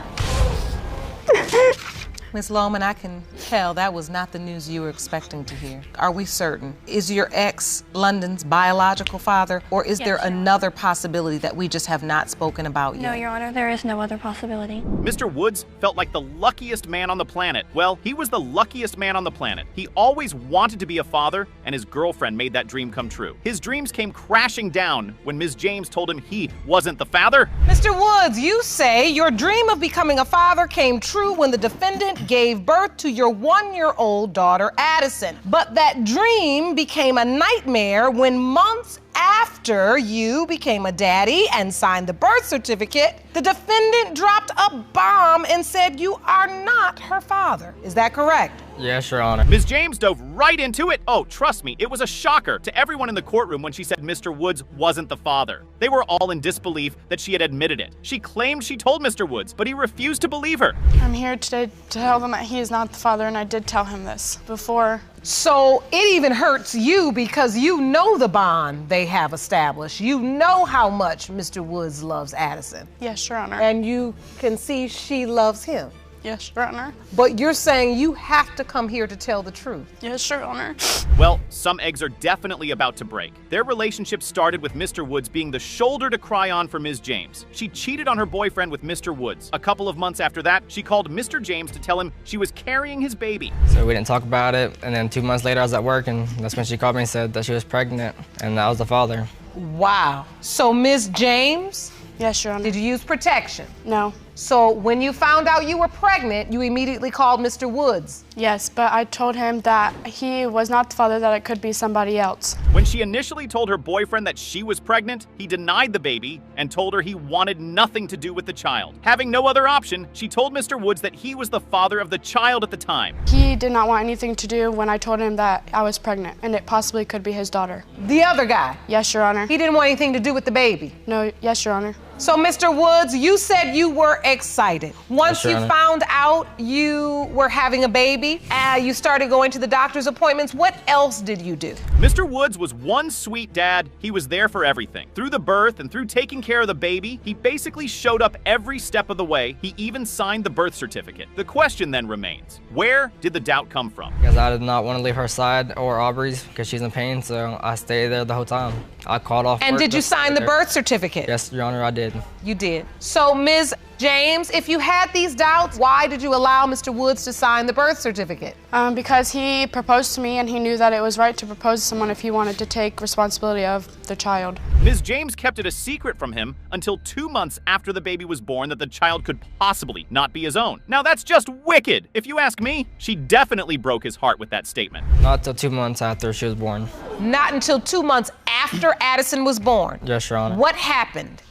Ms. Lohman, I can tell that was not the news you were expecting to hear. Are we certain? Is your ex London's biological father, or is there another possibility that we just have not spoken about yet? No, Your Honor, there is no other possibility. Mr. Woods felt like the luckiest man on the planet. Well, he was the luckiest man on the planet. He always wanted to be a father, and his girlfriend made that dream come true. His dreams came crashing down when Ms. James told him he wasn't the father. Mr. Woods, you say your dream of becoming a father came true when the defendant gave birth to your 1-year-old daughter, Addison. But that dream became a nightmare when months after you became a daddy and signed the birth certificate, the defendant dropped a bomb and said you are not her father. Is that correct? Yes, Your Honor. Ms. James dove right into it. Oh, trust me, it was a shocker to everyone in the courtroom when she said Mr. Woods wasn't the father. They were all in disbelief that she had admitted it. She claimed she told Mr. Woods, but he refused to believe her. I'm here today to tell them that he is not the father, and I did tell him this before. So it even hurts you because you know the bond they have established. You know how much Mr. Woods loves Addison. Yes, Your Honor. And you can see she loves him. Yes, Your Honor. But you're saying you have to come here to tell the truth. Yes, Your Honor. Well, some eggs are definitely about to break. Their relationship started with Mr. Woods being the shoulder to cry on for Ms. James. She cheated on her boyfriend with Mr. Woods. A couple of months after that, she called Mr. James to tell him she was carrying his baby. So we didn't talk about it, and then 2 months later I was at work, and that's when she called me and said that she was pregnant, and I was the father. Wow. So Ms. James? Yes, Your Honor. Did you use protection? No. So when you found out you were pregnant, you immediately called Mr. Woods? Yes, but I told him that he was not the father, that it could be somebody else. When she initially told her boyfriend that she was pregnant, he denied the baby and told her he wanted nothing to do with the child. Having no other option, she told Mr. Woods that he was the father of the child at the time. He did not want anything to do when I told him that I was pregnant, and it possibly could be his daughter. The other guy? Yes, Your Honor. He didn't want anything to do with the baby? No, yes, Your Honor. So, Mr. Woods, you said you were excited. Once Yes, Your you Honor. found out you were having a baby, you started going to the doctor's appointments, what else did you do? Mr. Woods was one sweet dad. He was there for everything. Through the birth and through taking care of the baby, he basically showed up every step of the way. He even signed the birth certificate. The question then remains, where did the doubt come from? Because I did not want to leave her side or Aubrey's because she's in pain, so I stayed there the whole time. I called off And work did you just to sign stay the there. birth certificate? Yes, Your Honor, I did. You did. So, Ms. James, if you had these doubts, why did you allow Mr. Woods to sign the birth certificate? Because he proposed to me, and he knew that it was right to propose to someone if he wanted to take responsibility of the child. Ms. James kept it a secret from him until 2 months after the baby was born that the child could possibly not be his own. Now that's just wicked. If you ask me, she definitely broke his heart with that statement. Not till 2 months after she was born. Not until 2 months after Addison was born. Yes, Your Honor. What happened?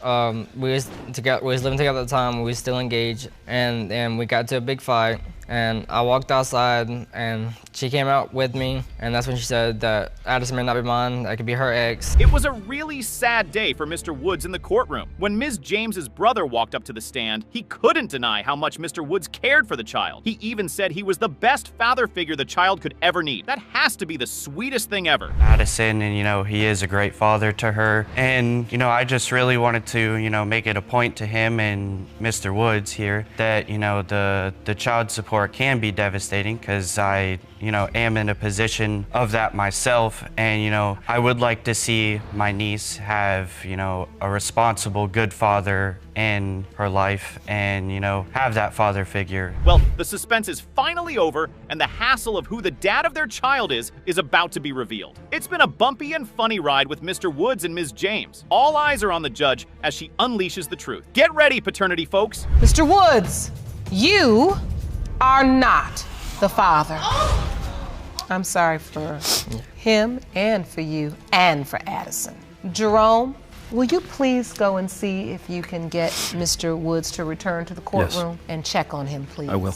We was living together at the time. We was still engaged, and we got to a big fight. And I walked outside, and she came out with me, and that's when she said that Addison may not be mine, that could be her ex. It was a really sad day for Mr. Woods in the courtroom. When Ms. James's brother walked up to the stand, he couldn't deny how much Mr. Woods cared for the child. He even said he was the best father figure the child could ever need. That has to be the sweetest thing ever. Addison, and he is a great father to her. And I just really wanted to make it a point to him and Mr. Woods here that the child support can be devastating, because I am in a position of that myself, and I would like to see my niece have a responsible, good father in her life, and have that father figure. Well, the suspense is finally over, and the hassle of who the dad of their child is about to be revealed. It's been a bumpy and funny ride with Mr. Woods and Ms. James. All eyes are on the judge as she unleashes the truth. Get ready, paternity folks. Mr. Woods, you are not the father. I'm sorry for him and for you and for Addison. Jerome, will you please go and see if you can get Mr. Woods to return to the courtroom and check on him, please? I will.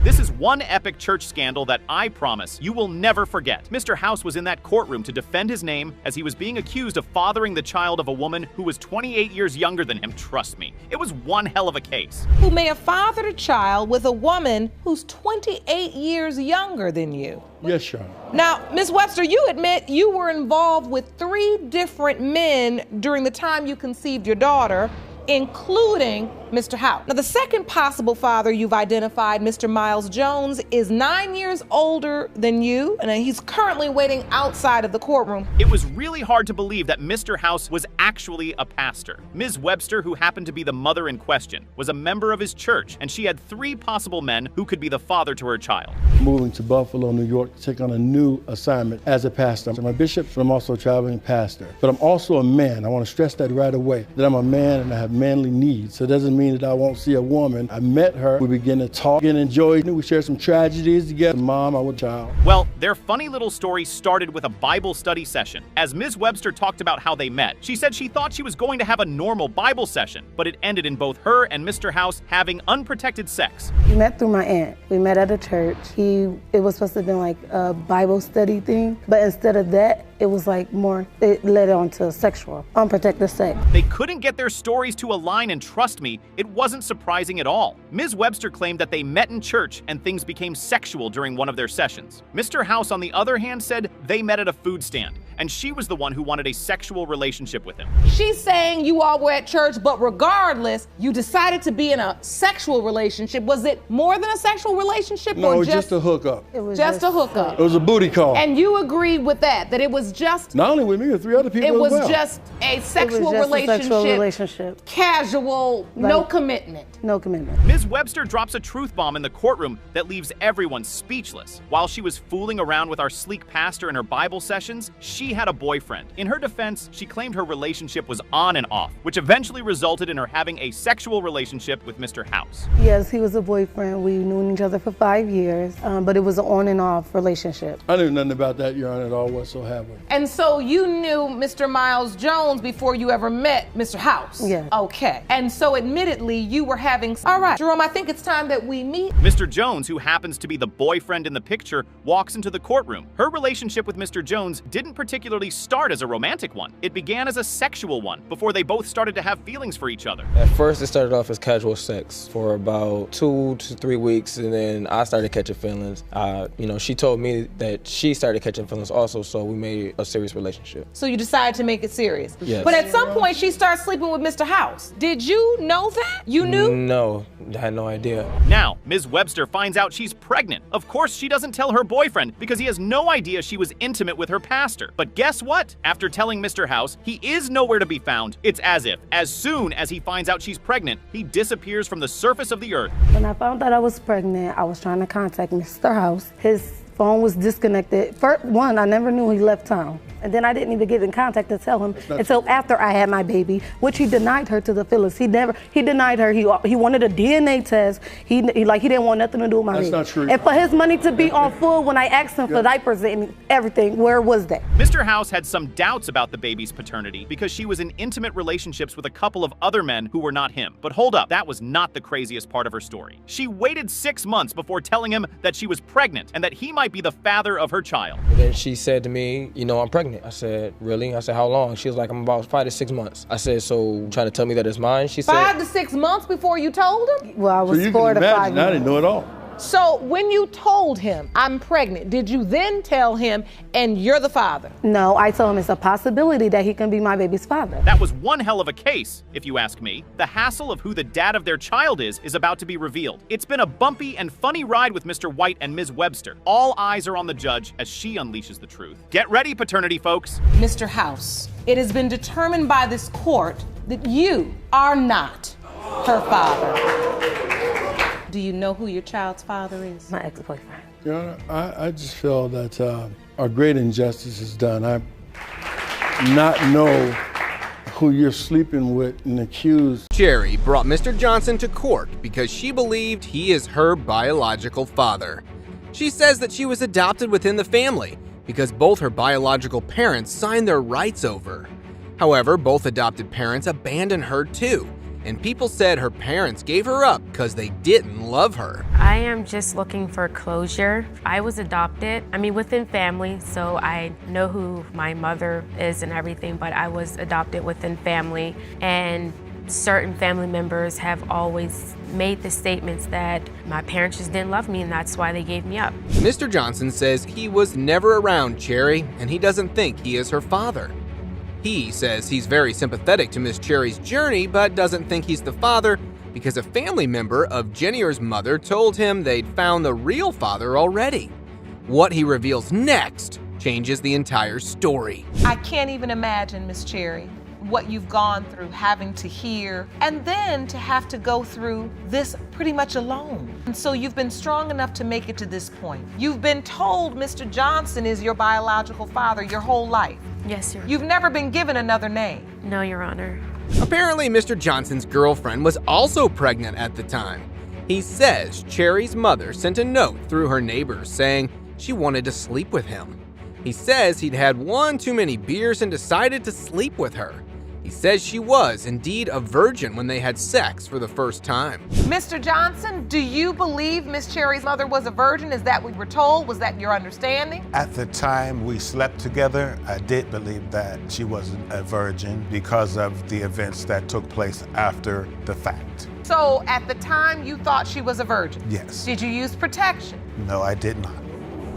This is one epic church scandal that I promise you will never forget. Mr. House was in that courtroom to defend his name as he was being accused of fathering the child of a woman who was 28 years younger than him. Trust me, it was one hell of a case. Who may have fathered a child with a woman who's 28 years younger than you. Yes, Your Honor. Now, Ms. Webster, you admit you were involved with 3 different men during the time you conceived your daughter, including Mr. House. Now, the second possible father you've identified, Mr. Miles Jones, is 9 years older than you, and he's currently waiting outside of the courtroom. It was really hard to believe that Mr. House was actually a pastor. Ms. Webster, who happened to be the mother in question, was a member of his church, and she had 3 possible men who could be the father to her child. Moving to Buffalo, New York to take on a new assignment as a pastor. I'm a bishop, but I'm also a traveling pastor. But I'm also a man. I want to stress that right away, that I'm a man and I have manly needs. So it doesn't mean that I won't see a woman. I met her, we began to talk and enjoy. We shared some tragedies together. Mom, I was a child. Well, their funny little story started with a Bible study session. As Ms. Webster talked about how they met, she said she thought she was going to have a normal Bible session, but it ended in both her and Mr. House having unprotected sex. We met through my aunt. We met at a church. It was supposed to have been like a Bible study thing, but instead of that, it was like more, it led on to sexual, unprotected sex. They couldn't get their stories to align, and trust me, it wasn't surprising at all. Ms. Webster claimed that they met in church and things became sexual during one of their sessions. Mr. House, on the other hand, said they met at a food stand, and she was the one who wanted a sexual relationship with him. She's saying you all were at church, but regardless, you decided to be in a sexual relationship. Was it more than a sexual relationship? No, or it was just a hookup. It was just a hookup. It was a booty call. And you agreed with that it was just... Not only with me, with 3 other people it as was well. just a sexual relationship. Casual, no commitment. No commitment. Ms. Webster drops a truth bomb in the courtroom that leaves everyone speechless. While she was fooling around with our sleek pastor in her Bible sessions, she had a boyfriend. In her defense, she claimed her relationship was on and off, which eventually resulted in her having a sexual relationship with Mr. House. Yes, he was a boyfriend. We knew each other for 5 years, but it was an on and off relationship. I knew nothing about that, Your Honor, at all whatsoever. And so you knew Mr. Miles Jones before you ever met Mr. House? Yeah. Okay. And so admittedly, you were having... All right, Jerome, I think it's time that we meet. Mr. Jones, who happens to be the boyfriend in the picture, walks into the courtroom. Her relationship with Mr. Jones didn't particularly start as a romantic one. It began as a sexual one, before they both started to have feelings for each other. At first, it started off as casual sex for about 2 to 3 weeks, and then I started catching feelings. She told me that she started catching feelings also, so we made a serious relationship. So you decided to make it serious? Yes. But at some point, she started sleeping with Mr. House. Did you know that? You knew? No, I had no idea. Now, Ms. Webster finds out she's pregnant. Of course, she doesn't tell her boyfriend because he has no idea she was intimate with her pastor. But guess what? After telling Mr. House he is nowhere to be found, it's as if, as soon as he finds out she's pregnant, he disappears from the surface of the earth. When I found out I was pregnant, I was trying to contact Mr. House. His phone was disconnected. First one, I never knew he left town. And then I didn't even get in contact to tell him until after I had my baby, which he denied her to the Phyllis. He denied her. He wanted a DNA test. He didn't want nothing to do with my baby. That's not true. And for his money to be on full when I asked him for diapers and everything, where was that? Mr. House had some doubts about the baby's paternity because she was in intimate relationships with a couple of other men who were not him. But hold up, that was not the craziest part of her story. She waited 6 months before telling him that she was pregnant and that he might be the father of her child. And then she said to me, I'm pregnant. I said, really? I said, how long? She was like, I'm about 5 to 6 months. I said, so trying to tell me that it's mine? She said, 5 to 6 months before you told him? Well, I was So you 4 can to 5 imagine, I didn't know it all. So when you told him, I'm pregnant, did you then tell him, and you're the father? No, I told him it's a possibility that he can be my baby's father. That was one hell of a case, if you ask me. The hassle of who the dad of their child is about to be revealed. It's been a bumpy and funny ride with Mr. White and Ms. Webster. All eyes are on the judge as she unleashes the truth. Get ready, paternity folks. Mr. House, it has been determined by this court that you are not her father. Do you know who your child's father is? My ex-boyfriend. Your Honor, I just feel that a great injustice is done. I not know who you're sleeping with and accused. Cherry brought Mr. Johnson to court because she believed he is her biological father. She says that she was adopted within the family because both her biological parents signed their rights over. However, both adopted parents abandoned her too, and people said her parents gave her up because they didn't love her. I am just looking for closure. I was adopted, within family, so I know who my mother is and everything, but I was adopted within family, and certain family members have always made the statements that my parents just didn't love me and that's why they gave me up. Mr. Johnson says he was never around Cherry and he doesn't think he is her father. He says he's very sympathetic to Miss Cherry's journey but doesn't think he's the father because a family member of Jennifer's mother told him they'd found the real father already. What he reveals next changes the entire story. I can't even imagine, Miss Cherry, what you've gone through, having to hear, and then to have to go through this pretty much alone. And so you've been strong enough to make it to this point. You've been told Mr. Johnson is your biological father your whole life. Yes, sir. You've never been given another name. No, Your Honor. Apparently, Mr. Johnson's girlfriend was also pregnant at the time. He says Cherry's mother sent a note through her neighbors saying she wanted to sleep with him. He says he'd had one too many beers and decided to sleep with her. He says she was indeed a virgin when they had sex for the first time. Mr. Johnson, do you believe Miss Cherry's mother was a virgin? Is that what we were told? Was that your understanding? At the time we slept together, I did believe that she wasn't a virgin because of the events that took place after the fact. So at the time you thought she was a virgin? Yes. Did you use protection? No, I did not.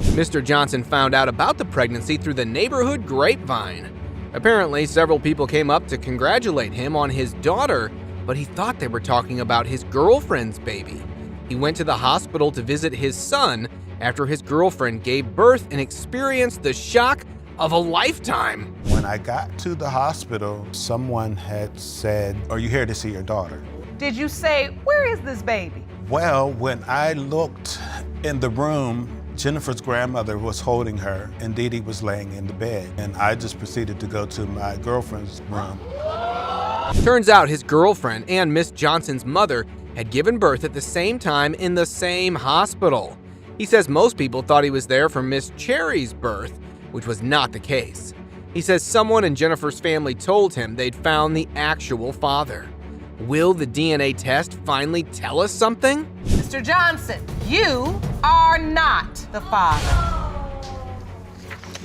Mr. Johnson found out about the pregnancy through the neighborhood grapevine. Apparently, several people came up to congratulate him on his daughter, but he thought they were talking about his girlfriend's baby. He went to the hospital to visit his son after his girlfriend gave birth and experienced the shock of a lifetime. When I got to the hospital, someone had said, "Are you here to see your daughter?" Did you say, "Where is this baby"? Well, when I looked in the room, Jennifer's grandmother was holding her, and Dee Dee was laying in the bed, and I just proceeded to go to my girlfriend's room. Turns out his girlfriend and Miss Johnson's mother had given birth at the same time in the same hospital. He says most people thought he was there for Miss Cherry's birth, which was not the case. He says someone in Jennifer's family told him they'd found the actual father. Will the DNA test finally tell us something? Mr. Johnson, you are not the father.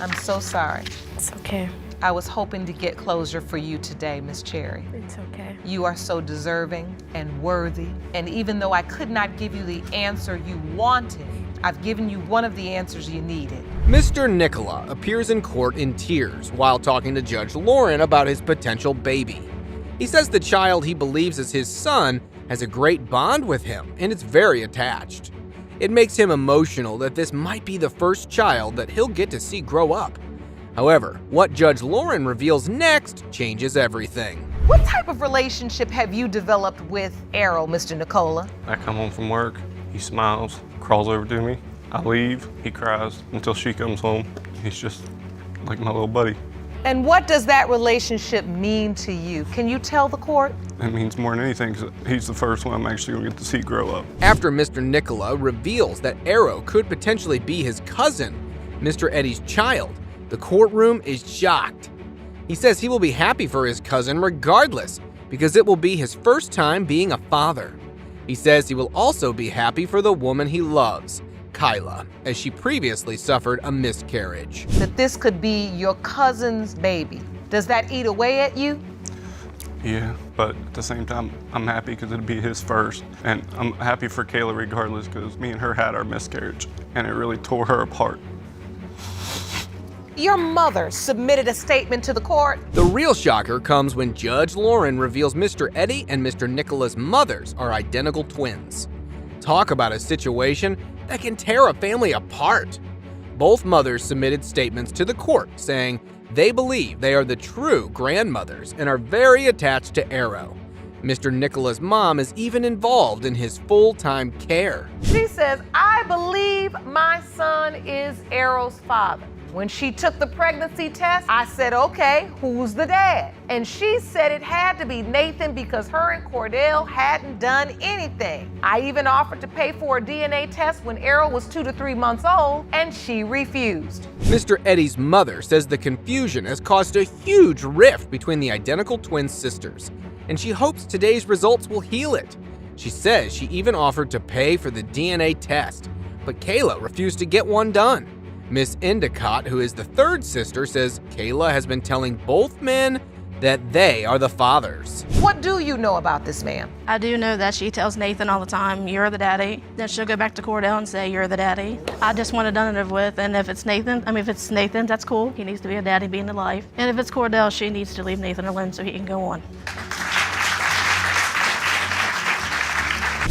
I'm so sorry. It's okay. I was hoping to get closure for you today, Miss Cherry. It's okay. You are so deserving and worthy, and even though I could not give you the answer you wanted, I've given you one of the answers you needed. Mr. Nicola appears in court in tears while talking to Judge Lauren about his potential baby. He says the child he believes is his son has a great bond with him and is very attached. It makes him emotional that this might be the first child that he'll get to see grow up. However, what Judge Lauren reveals next changes everything. What type of relationship have you developed with Errol, Mr. Nicola? I come home from work, he smiles, crawls over to me. I leave, he cries until she comes home. He's just like my little buddy. And what does that relationship mean to you? Can you tell the court? It means more than anything because he's the first one I'm actually going to get to see grow up. After Mr. Nicola reveals that Arrow could potentially be his cousin, Mr. Eddy's child, the courtroom is shocked. He says he will be happy for his cousin regardless because it will be his first time being a father. He says he will also be happy for the woman he loves, Kyla, as she previously suffered a miscarriage. That this could be your cousin's baby. Does that eat away at you? Yeah, but at the same time, I'm happy because it'll be his first. And I'm happy for Kayla regardless because me and her had our miscarriage and it really tore her apart. Your mother submitted a statement to the court. The real shocker comes when Judge Lauren reveals Mr. Eddy and Mr. Nicola's mothers are identical twins. Talk about a situation that can tear a family apart. Both mothers submitted statements to the court saying they believe they are the true grandmothers and are very attached to Arrow. Mr. Nicola's mom is even involved in his full-time care. She says, I believe my son is Arrow's father. When she took the pregnancy test, I said, okay, who's the dad? And she said it had to be Nathan because her and Cordell hadn't done anything. I even offered to pay for a DNA test when Arrow was 2 to 3 months old, and she refused. Mr. Eddy's mother says the confusion has caused a huge rift between the identical twin sisters, and she hopes today's results will heal it. She says she even offered to pay for the DNA test, but Kayla refused to get one done. Miss Endicott, who is the third sister, says Kayla has been telling both men that they are the fathers. What do you know about this man? I do know that she tells Nathan all the time, you're the daddy. Then she'll go back to Cordell and say, you're the daddy. I just want it done and over with. And if it's Nathan, that's cool. He needs to be a daddy, be in the life. And if it's Cordell, she needs to leave Nathan alone so he can go on.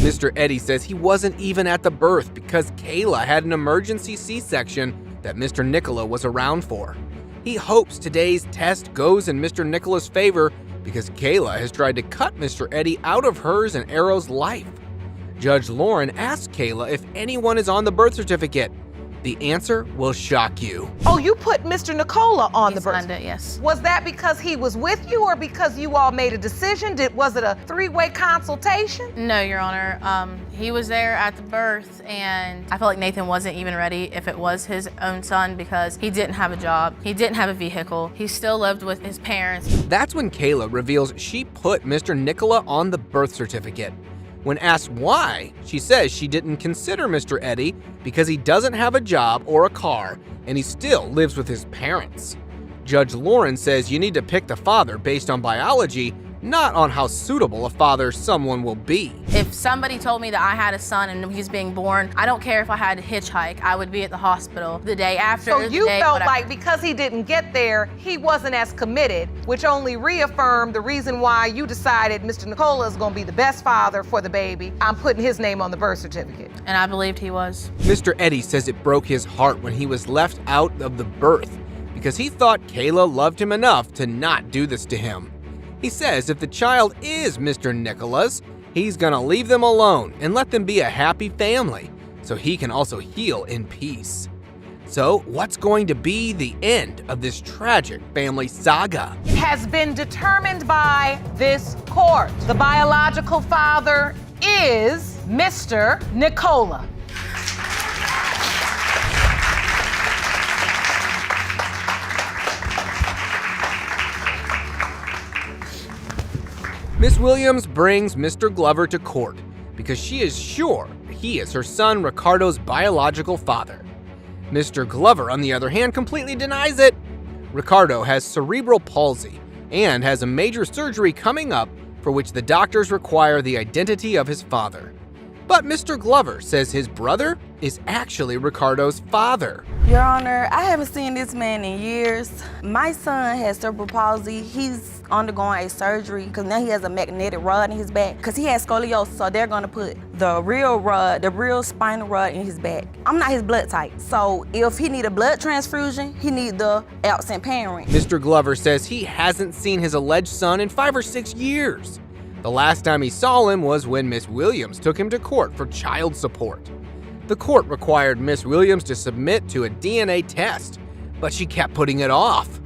Mr. Eddy says he wasn't even at the birth because Kayla had an emergency C-section that Mr. Nicola was around for. He hopes today's test goes in Mr. Nicola's favor because Kayla has tried to cut Mr. Eddy out of hers and Arrow's life. Judge Lauren asked Kayla if anyone is on the birth certificate. The answer will shock you. Oh, you put Mr. Nicola on the birth certificate? Yes. Was that because he was with you or because you all made a decision? Was it a three-way consultation? No, Your Honor. He was there at the birth, and I feel like Nathan wasn't even ready if it was his own son because he didn't have a job. He didn't have a vehicle. He still lived with his parents. That's when Kayla reveals she put Mr. Nicola on the birth certificate. When asked why, she says she didn't consider Mr. Eddy because he doesn't have a job or a car, and he still lives with his parents. Judge Lauren says you need to pick the father based on biology, not on how suitable a father someone will be. If somebody told me that I had a son and he's being born, I don't care if I had to hitchhike. I would be at the hospital the day after. So you felt like because he didn't get there, he wasn't as committed, which only reaffirmed the reason why you decided Mr. Nicola is going to be the best father for the baby. I'm putting his name on the birth certificate. And I believed he was. Mr. Eddy says it broke his heart when he was left out of the birth because he thought Kayla loved him enough to not do this to him. He says if the child is Mr. Nicola's, he's gonna leave them alone and let them be a happy family so he can also heal in peace. So what's going to be the end of this tragic family saga? It has been determined by this court. The biological father is Mr. Nicola. Miss Williams brings Mr. Glover to court because she is sure he is her son Ricardo's biological father. Mr. Glover, on the other hand, completely denies it. Ricardo has cerebral palsy and has a major surgery coming up for which the doctors require the identity of his father. But Mr. Glover says his brother is actually Ricardo's father. Your Honor, I haven't seen this man in years. My son has cerebral palsy. He's undergoing a surgery because now he has a magnetic rod in his back because he has scoliosis, so they're gonna put the real rod, the real spinal rod in his back. I'm not his blood type, so if he need a blood transfusion, he need the absent parent. Mr. Glover says he hasn't seen his alleged son in 5 or 6 years. The last time he saw him was when Miss Williams took him to court for child support. The court required Miss Williams to submit to a DNA test, but she kept putting it off.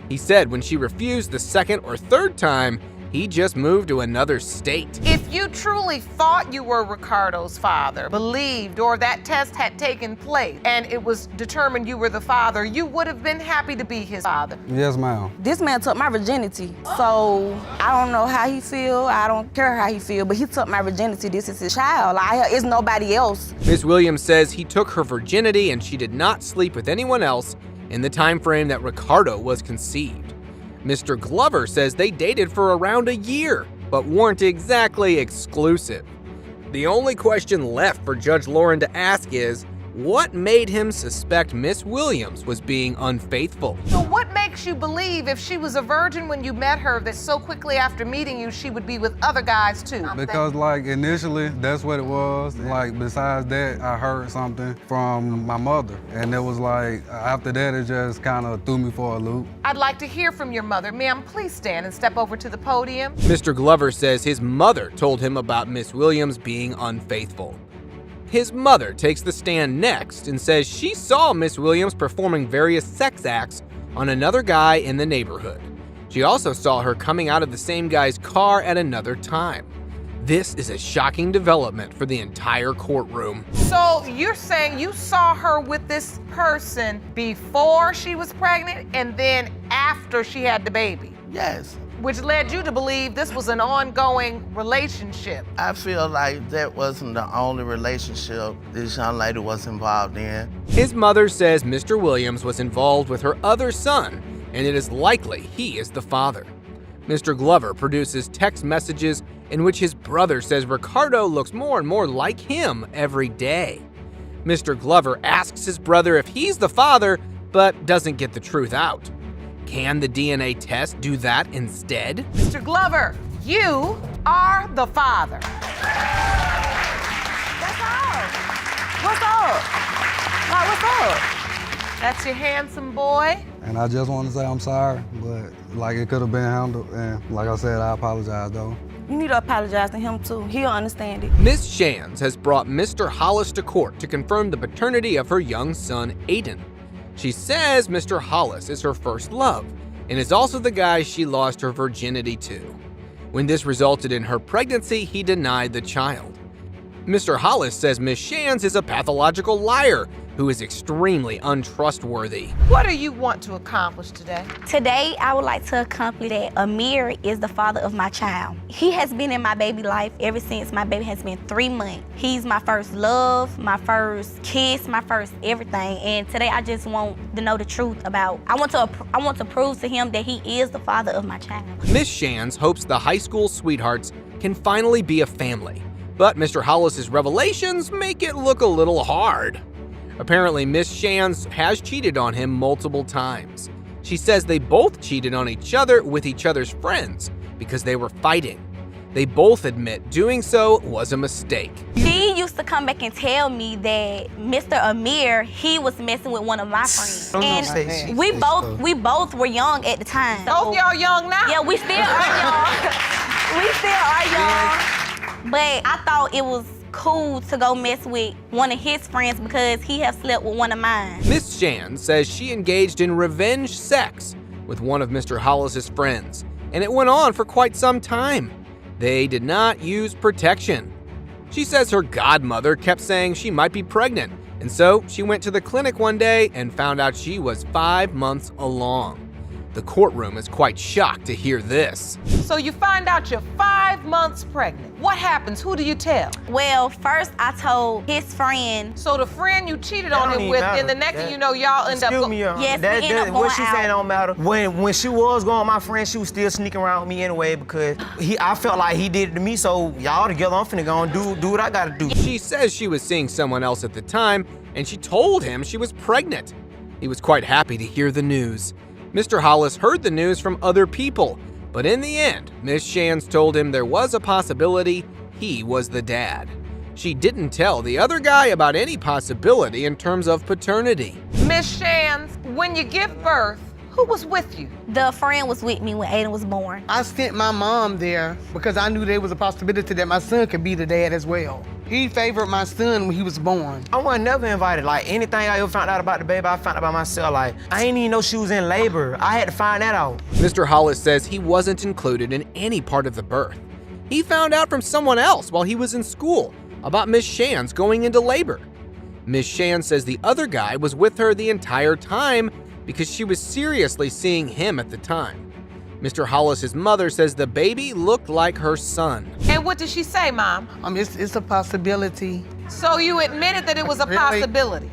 He said when she refused the second or third time, he just moved to another state. If you truly thought you were Ricardo's father, believed, or that test had taken place, and it was determined you were the father, you would have been happy to be his father. Yes, ma'am. This man took my virginity, so I don't know how he feel. I don't care how he feel, but he took my virginity. This is his child. It's nobody else. Miss Williams says he took her virginity and she did not sleep with anyone else in the time frame that Ricardo was conceived. Mr. Glover says they dated for around a year, but weren't exactly exclusive. The only question left for Judge Lauren to ask is, what made him suspect Miss Williams was being unfaithful? So what makes you believe if she was a virgin when you met her that so quickly after meeting you, she would be with other guys too? Because like initially, that's what it was. Like besides that, I heard something from my mother. And it was like, after that, it just kind of threw me for a loop. I'd like to hear from your mother. Ma'am, please stand and step over to the podium. Mr. Glover says his mother told him about Miss Williams being unfaithful. His mother takes the stand next and says she saw Miss Williams performing various sex acts on another guy in the neighborhood. She also saw her coming out of the same guy's car at another time. This is a shocking development for the entire courtroom. So you're saying you saw her with this person before she was pregnant and then after she had the baby? Yes. Which led you to believe this was an ongoing relationship. I feel like that wasn't the only relationship this young lady was involved in. His mother says Mr. Williams was involved with her other son, and it is likely he is the father. Mr. Glover produces text messages in which his brother says Ricardo looks more and more like him every day. Mr. Glover asks his brother if he's the father, but doesn't get the truth out. Can the DNA test do that instead? Mr. Glover, you are the father. What's up? Like, what's up? That's your handsome boy. And I just want to say I'm sorry, but like it could have been handled. And like I said, I apologize though. You need to apologize to him too. He'll understand it. Miss Shands has brought Mr. Hollis to court to confirm the paternity of her young son, Aiden. She says Mr. Hollis is her first love and is also the guy she lost her virginity to. When this resulted in her pregnancy, he denied the child. Mr. Hollis says Miss Shands is a pathological liar who is extremely untrustworthy. What do you want to accomplish today? Today, I would like to accomplish that Amir is the father of my child. He has been in my baby life ever since my baby has been 3 months. He's my first love, my first kiss, my first everything. And today, I just want to know the truth about, I want to prove to him that he is the father of my child. Miss Shands hopes the high school sweethearts can finally be a family. But Mr. Hollis's revelations make it look a little hard. Apparently, Miss Shands has cheated on him multiple times. She says they both cheated on each other with each other's friends because they were fighting. They both admit doing so was a mistake. He used to come back and tell me that Mr. Amir, he was messing with one of my friends. And we both were young at the time. Both y'all young now? Yeah, we still are young. We still are young. But I thought it was cool to go mess with one of his friends because he have slept with one of mine. Miss Shands says she engaged in revenge sex with one of Mr. Hollis's friends, and it went on for quite some time. They did not use protection. She says her godmother kept saying she might be pregnant, and so she went to the clinic one day and found out she was 5 months along. The courtroom is quite shocked to hear this. So you find out you're 5 months pregnant. What happens? Who do you tell? Well, first I told his friend. So the friend you cheated on him with, and the next thing you know, y'all end up Excuse me, yes, we end up going what she out. saying don't matter. When she was going with my friend, she was still sneaking around with me anyway because I felt like he did it to me, so y'all together, I'm finna go and do what I gotta do. She says she was seeing someone else at the time, and she told him she was pregnant. He was quite happy to hear the news. Mr. Hollis heard the news from other people, but in the end, Miss Shands told him there was a possibility he was the dad. She didn't tell the other guy about any possibility in terms of paternity. Miss Shands, when you give birth, who was with you? The friend was with me when Aiden was born. I sent my mom there because I knew there was a possibility that my son could be the dad as well. He favored my son when he was born. I wasn't never invited. Like, anything I ever found out about the baby, I found out by myself. Like, I didn't even know she was in labor. I had to find that out. Mr. Hollis says he wasn't included in any part of the birth. He found out from someone else while he was in school about Miss Shands going into labor. Miss Shands says the other guy was with her the entire time because she was seriously seeing him at the time. Mr. Hollis's mother says the baby looked like her son. And what did she say, Mom? It's a possibility. So you admitted that it was a possibility?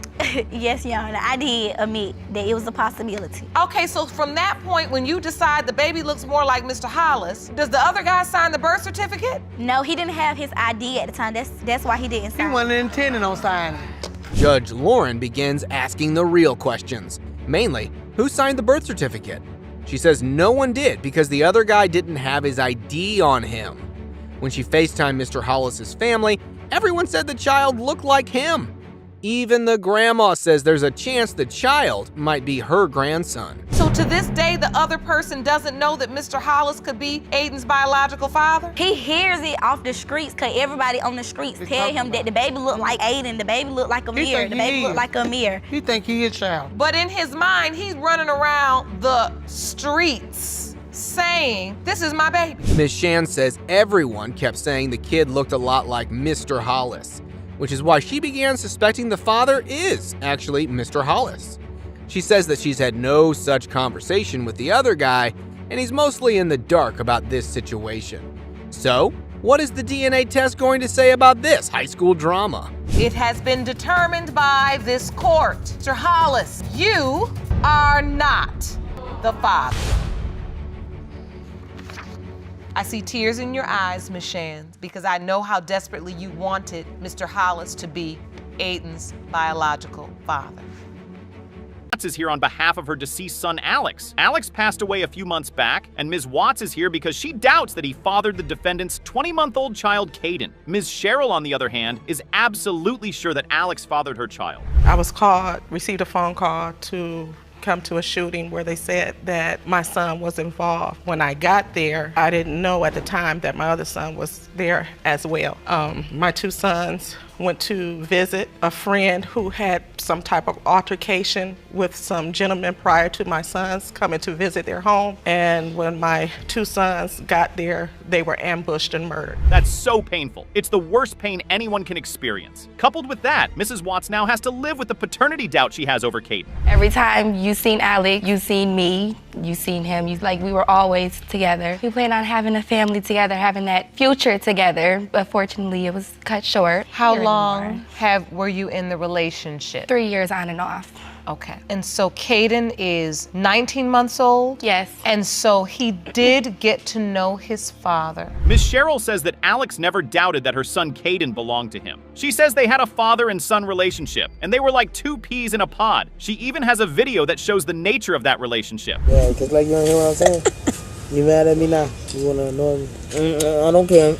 Yes, Your Honor, I did admit that it was a possibility. Okay, so from that point, when you decide the baby looks more like Mr. Hollis, does the other guy sign the birth certificate? No, he didn't have his ID at the time. That's why he didn't sign. He wasn't intending on signing. Judge Lauren begins asking the real questions. Mainly, who signed the birth certificate? She says no one did because the other guy didn't have his ID on him. When she FaceTimed Mr. Hollis's family, everyone said the child looked like him. Even the grandma says there's a chance the child might be her grandson. So to this day, the other person doesn't know that Mr. Hollis could be Aiden's biological father? He hears it off the streets because everybody on the streets tell him that the baby looked like Aiden, the baby looked like Amir, the baby looked like Amir. He think he is child. But in his mind, he's running around the streets saying, this is my baby. Miss Shands says everyone kept saying the kid looked a lot like Mr. Hollis, which is why she began suspecting the father is actually Mr. Hollis. She says that she's had no such conversation with the other guy, and he's mostly in the dark about this situation. So, what is the DNA test going to say about this high school drama? It has been determined by this court. Mr. Hollis, you are not the father. I see tears in your eyes, Ms. Shands, because I know how desperately you wanted Mr. Hollis to be Aiden's biological father. Watts is here on behalf of her deceased son, Alex. Alex passed away a few months back, and Ms. Watts is here because she doubts that he fathered the defendant's 20-month-old child, Caden. Ms. Cheryl, on the other hand, is absolutely sure that Alex fathered her child. I was called, received a phone call to come to a shooting where they said that my son was involved. When I got there, I didn't know at the time that my other son was there as well. My two sons went to visit a friend who had some type of altercation with some gentlemen prior to my sons coming to visit their home. And when my two sons got there, they were ambushed and murdered. That's so painful. It's the worst pain anyone can experience. Coupled with that, Mrs. Watts now has to live with the paternity doubt she has over Caden. Every time you seen Alex, you seen me, you seen him, we were always together. We planned on having a family together, having that future together, but fortunately it was cut short. How long were you in the relationship? 3 years on and off. Okay. And so Caden is 19 months old? Yes. And so he did get to know his father. Ms. Cheryl says that Alex never doubted that her son Caden belonged to him. She says they had a father and son relationship, and they were like two peas in a pod. She even has a video that shows the nature of that relationship. Yeah, because like you don't hear what I'm saying? You mad at me now? You want to annoy me? I don't care.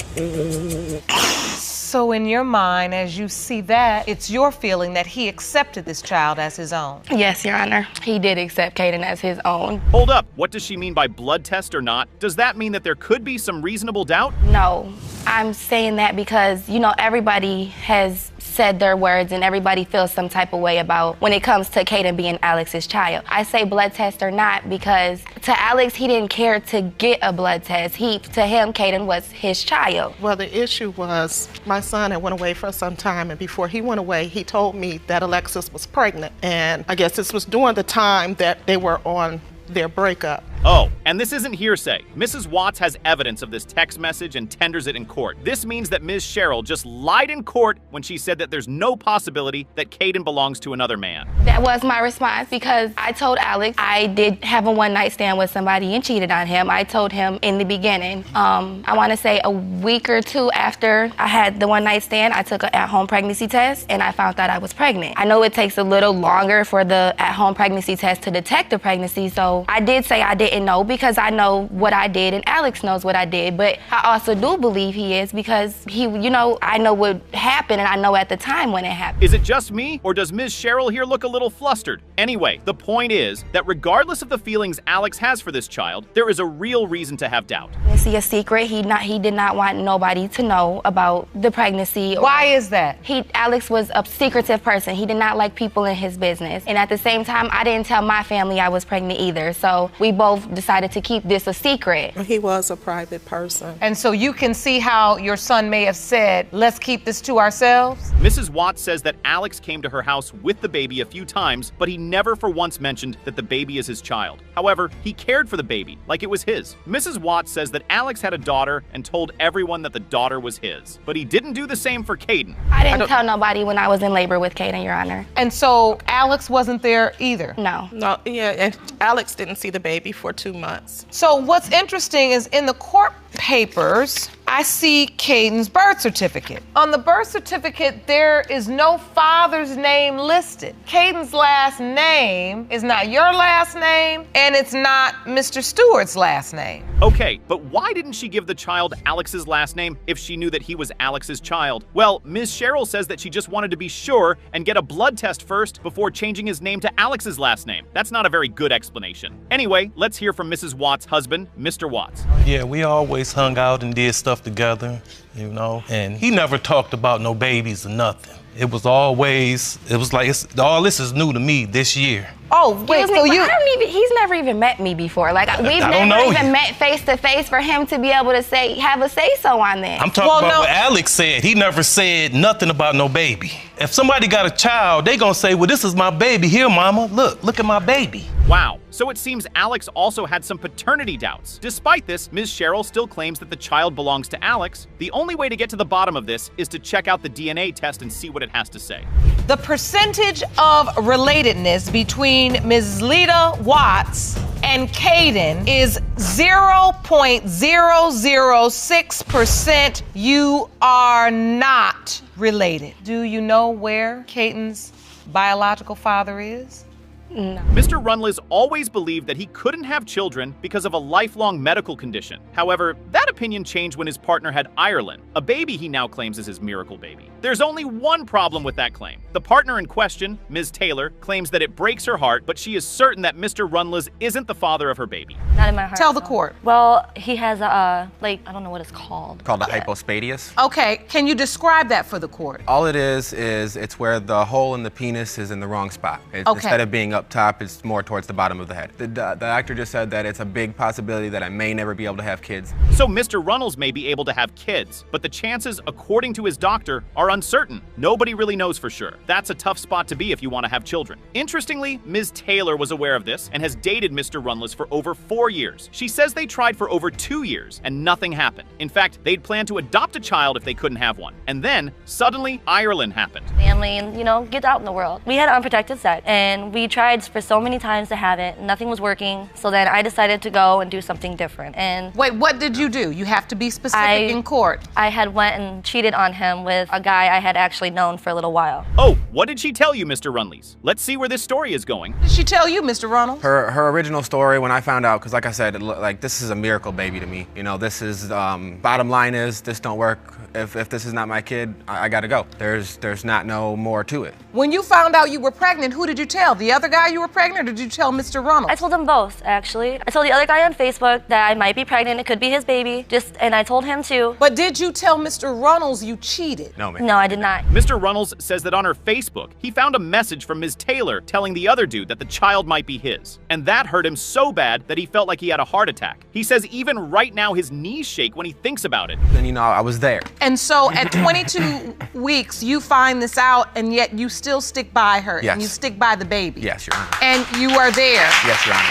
So in your mind, as you see that, it's your feeling that he accepted this child as his own? Yes, Your Honor. He did accept Caden as his own. Hold up. What does she mean by blood test or not? Does that mean that there could be some reasonable doubt? No. I'm saying that because, everybody has said their words and everybody feels some type of way about when it comes to Caden being Alex's child. I say blood test or not because to Alex, he didn't care to get a blood test. To him, Caden was his child. Well, the issue was my son had went away for some time, and before he went away, he told me that Alexis was pregnant. And I guess this was during the time that they were on their breakup. Oh, and this isn't hearsay. Mrs. Watts has evidence of this text message and tenders it in court. This means that Ms. Cheryl just lied in court when she said that there's no possibility that Caden belongs to another man. That was my response because I told Alex I did have a one-night stand with somebody and cheated on him. I told him in the beginning. I want to say a week or two after I had the one-night stand, I took an at-home pregnancy test and I found out I was pregnant. I know it takes a little longer for the at-home pregnancy test to detect the pregnancy, so I did say I didn't know because I know what I did and Alex knows what I did, but I also do believe he is because I know what happened and I know at the time when it happened. Is it just me or does Ms. Cheryl here look a little flustered? Anyway, the point is that regardless of the feelings Alex has for this child, there is a real reason to have doubt. Is he a secret? He did not want nobody to know about the pregnancy. Why is that? Alex was a secretive person. He did not like people in his business. And at the same time, I didn't tell my family I was pregnant either. So we both decided to keep this a secret. He was a private person. And so you can see how your son may have said, let's keep this to ourselves? Mrs. Watts says that Alex came to her house with the baby a few times, but he never for once mentioned that the baby is his child. However, he cared for the baby like it was his. Mrs. Watts says that Alex had a daughter and told everyone that the daughter was his, but he didn't do the same for Caden. I didn't tell nobody when I was in labor with Caden, Your Honor. And so Alex wasn't there either? No. No, yeah, and Alex didn't see the baby for 2 months. So what's interesting is in the court papers, I see Caden's birth certificate. On the birth certificate, there is no father's name listed. Caden's last name is not your last name, and it's not Mr. Stewart's last name. Okay, but why didn't she give the child Alex's last name if she knew that he was Alex's child? Well, Ms. Cheryl says that she just wanted to be sure and get a blood test first before changing his name to Alex's last name. That's not a very good explanation. Anyway, let's hear from Mrs. Watts' husband, Mr. Watts. Yeah, we always hung out and did stuff together, and he never talked about no babies or nothing. It was all this is new to me this year. Oh, wait, so he's never even met me before. We've never even met face to face for him to be able to have a say-so on that. I'm talking about what Alex said. He never said nothing about no baby. If somebody got a child, they gonna say, well, this is my baby. Here, mama, look at my baby. Wow, so it seems Alex also had some paternity doubts. Despite this, Ms. Cheryl still claims that the child belongs to Alex. The only way to get to the bottom of this is to check out the DNA test and see what it has to say. The percentage of relatedness between Ms. Lita Watts and Caden is 0.006%. You are not related. Do you know where Caden's biological father is? No. Mr. Runles always believed that he couldn't have children because of a lifelong medical condition. However, that opinion changed when his partner had Ireland, a baby he now claims is his miracle baby. There's only one problem with that claim. The partner in question, Ms. Taylor, claims that it breaks her heart, but she is certain that Mr. Runles isn't the father of her baby. Not in my heart. Tell the court. Well, he has a, I don't know what it's called. Called a hypospadias. Okay, can you describe that for the court? All it is it's where the hole in the penis is in the wrong spot. Okay. Instead of being up top, it's more towards the bottom of the head. The doctor just said that it's a big possibility that I may never be able to have kids. So Mr. Runles may be able to have kids, but the chances, according to his doctor, are uncertain. Nobody really knows for sure. That's a tough spot to be if you want to have children. Interestingly, Ms. Taylor was aware of this and has dated Mr. Runles for over 4 years. She says they tried for over 2 years and nothing happened. In fact, they'd planned to adopt a child if they couldn't have one. And then, suddenly, Ireland happened. Family and, get out in the world. We had unprotected sex and we tried for so many times to have it. Nothing was working. So then I decided to go and do something different. And wait, what did you do? You have to be specific in court. I had went and cheated on him with a guy I had actually known for a little while. Oh, what did she tell you, Mr. Runles? Let's see where this story is going. Did she tell you, Mr. Ronald? Her original story, when I found out, because like I said, this is a miracle baby to me. This is, bottom line is, this don't work. If this is not my kid, I gotta go. There's not no more to it. When you found out you were pregnant, who did you tell? The other guy you were pregnant, or did you tell Mr. Ronald? I told them both, actually. I told the other guy on Facebook that I might be pregnant, it could be his baby, and I told him too. But did you tell Mr. Runnels you cheated? No, ma'am. No, I did not. Mr. Runnels says that on her Facebook, he found a message from Ms. Taylor telling the other dude that the child might be his. And that hurt him so bad that he felt like he had a heart attack. He says even right now his knees shake when he thinks about it. Then, I was there. And so at 22 weeks, you find this out, and yet you still stick by her. Yes. And you stick by the baby. Yes, Your Honor. And you are there. Yes, Your Honor.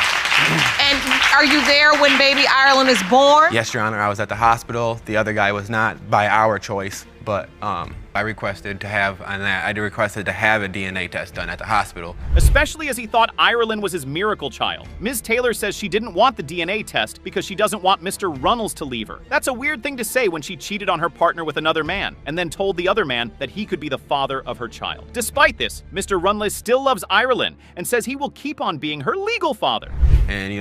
And are you there when baby Ireland is born? Yes, Your Honor. I was at the hospital. The other guy was not, by our choice, but I requested to have a DNA test done at the hospital. Especially as he thought Ireland was his miracle child. Ms. Taylor says she didn't want the DNA test because she doesn't want Mr. Runnels to leave her. That's a weird thing to say when she cheated on her partner with another man and then told the other man that he could be the father of her child. Despite this, Mr. Runnels still loves Ireland and says he will keep on being her legal father. And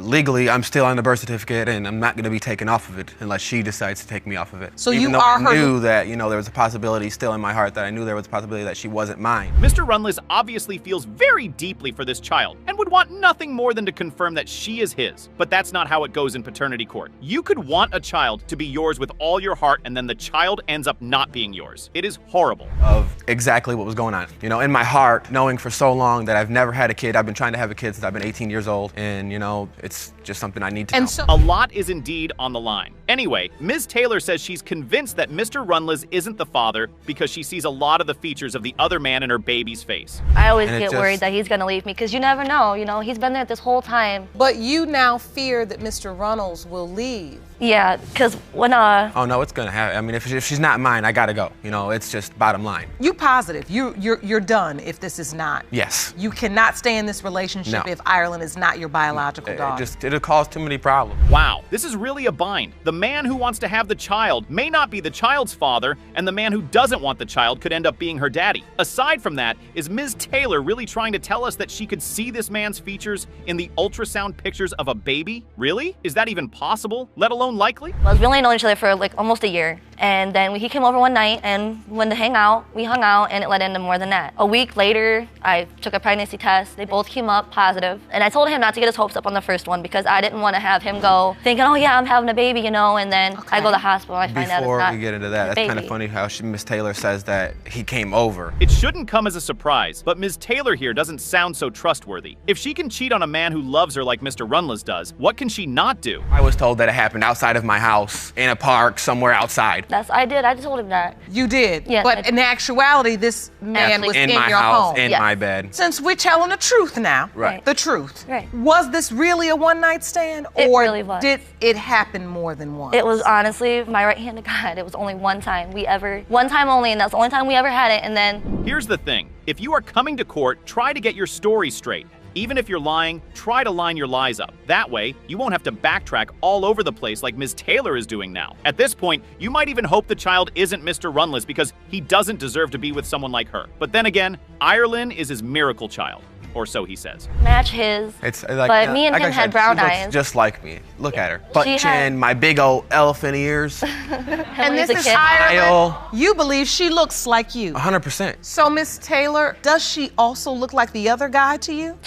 legally, I'm still on the birth certificate, and I'm not going to be taken off of it unless she decides to take me off of it. So Even you though are I knew her. that there was a possibility still in my heart that I knew there was a possibility that she wasn't mine. Mr. Runnels obviously feels very deeply for this child and would want nothing more than to confirm that she is his. But that's not how it goes in paternity court. You could want a child to be yours with all your heart, and then the child ends up not being yours. It is horrible. Of exactly what was going on. In my heart, knowing for so long that I've never had a kid. I've been trying to have a kid since I've been 18 years old, and it's just something I need to know. A lot is indeed on the line. Anyway, Ms. Taylor says she's convinced that Mr. Runnels isn't the father because she sees a lot of the features of the other man in her baby's face. I always get worried that he's gonna leave me because you never know, he's been there this whole time. But you now fear that Mr. Runnels will leave. Yeah, because when Oh no, it's gonna happen. I mean, if she's not mine, I gotta go. It's just bottom line. You positive? You're done if this is not. Yes. You cannot stay in this relationship No. if Ireland is not your biological daughter. It'll cause too many problems. Wow, this is really a bind. The man who wants to have the child may not be the child's father, and the man who doesn't want the child could end up being her daddy. Aside from that, is Ms. Taylor really trying to tell us that she could see this man's features in the ultrasound pictures of a baby? Really? Is that even possible? Let alone likely? Well, we only known each other for almost a year. And then he came over one night and when to hang out, we hung out and it led into more than that. A week later, I took a pregnancy test. They both came up positive. And I told him not to get his hopes up on the first one because I didn't want to have him go thinking, oh yeah, I'm having a baby, and then I go to the hospital and I find out it's not Before we get into that, that's kind of funny how Ms. Taylor says that he came over. It shouldn't come as a surprise, but Ms. Taylor here doesn't sound so trustworthy. If she can cheat on a man who loves her like Mr. Runnels does, what can she not do? I was told that it happened outside of my house, in a park, somewhere outside. I did. I told him that. You did? Yes. But in actuality, this man was in my your house, home. in my bed. Since we're telling the truth now. Right. The truth. Right. Was this really a one-night stand? It or really was. did it happen more than once? It was honestly my right hand to God. It was only one time only, and that's the only time we ever had it, and then... Here's the thing. If you are coming to court, try to get your story straight. Even if you're lying, try to line your lies up. That way, you won't have to backtrack all over the place like Ms. Taylor is doing now. At this point, you might even hope the child isn't Mr. Runnels because he doesn't deserve to be with someone like her. But then again, Ireland is his miracle child. or so he says. Match his. It's like, but me and like him I had said, brown she looks eyes. just like me. Look at her. Butt She chin, had- my big old elephant ears. And this a is kid. Ireland. You believe she looks like you. 100%. So, Miss Taylor, does she also look like the other guy to you?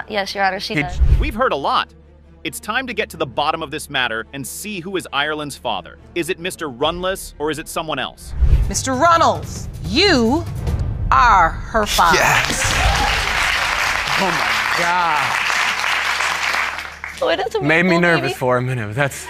Yes, Your Honor, she does. We've heard a lot. It's time to get to the bottom of this matter and see who is Ireland's father. Is it Mr. Runless or is it someone else? Mr. Runnels, you are her father. Yes. Oh my God. Oh, it is a Made me miracle, nervous baby. for a minute, but that's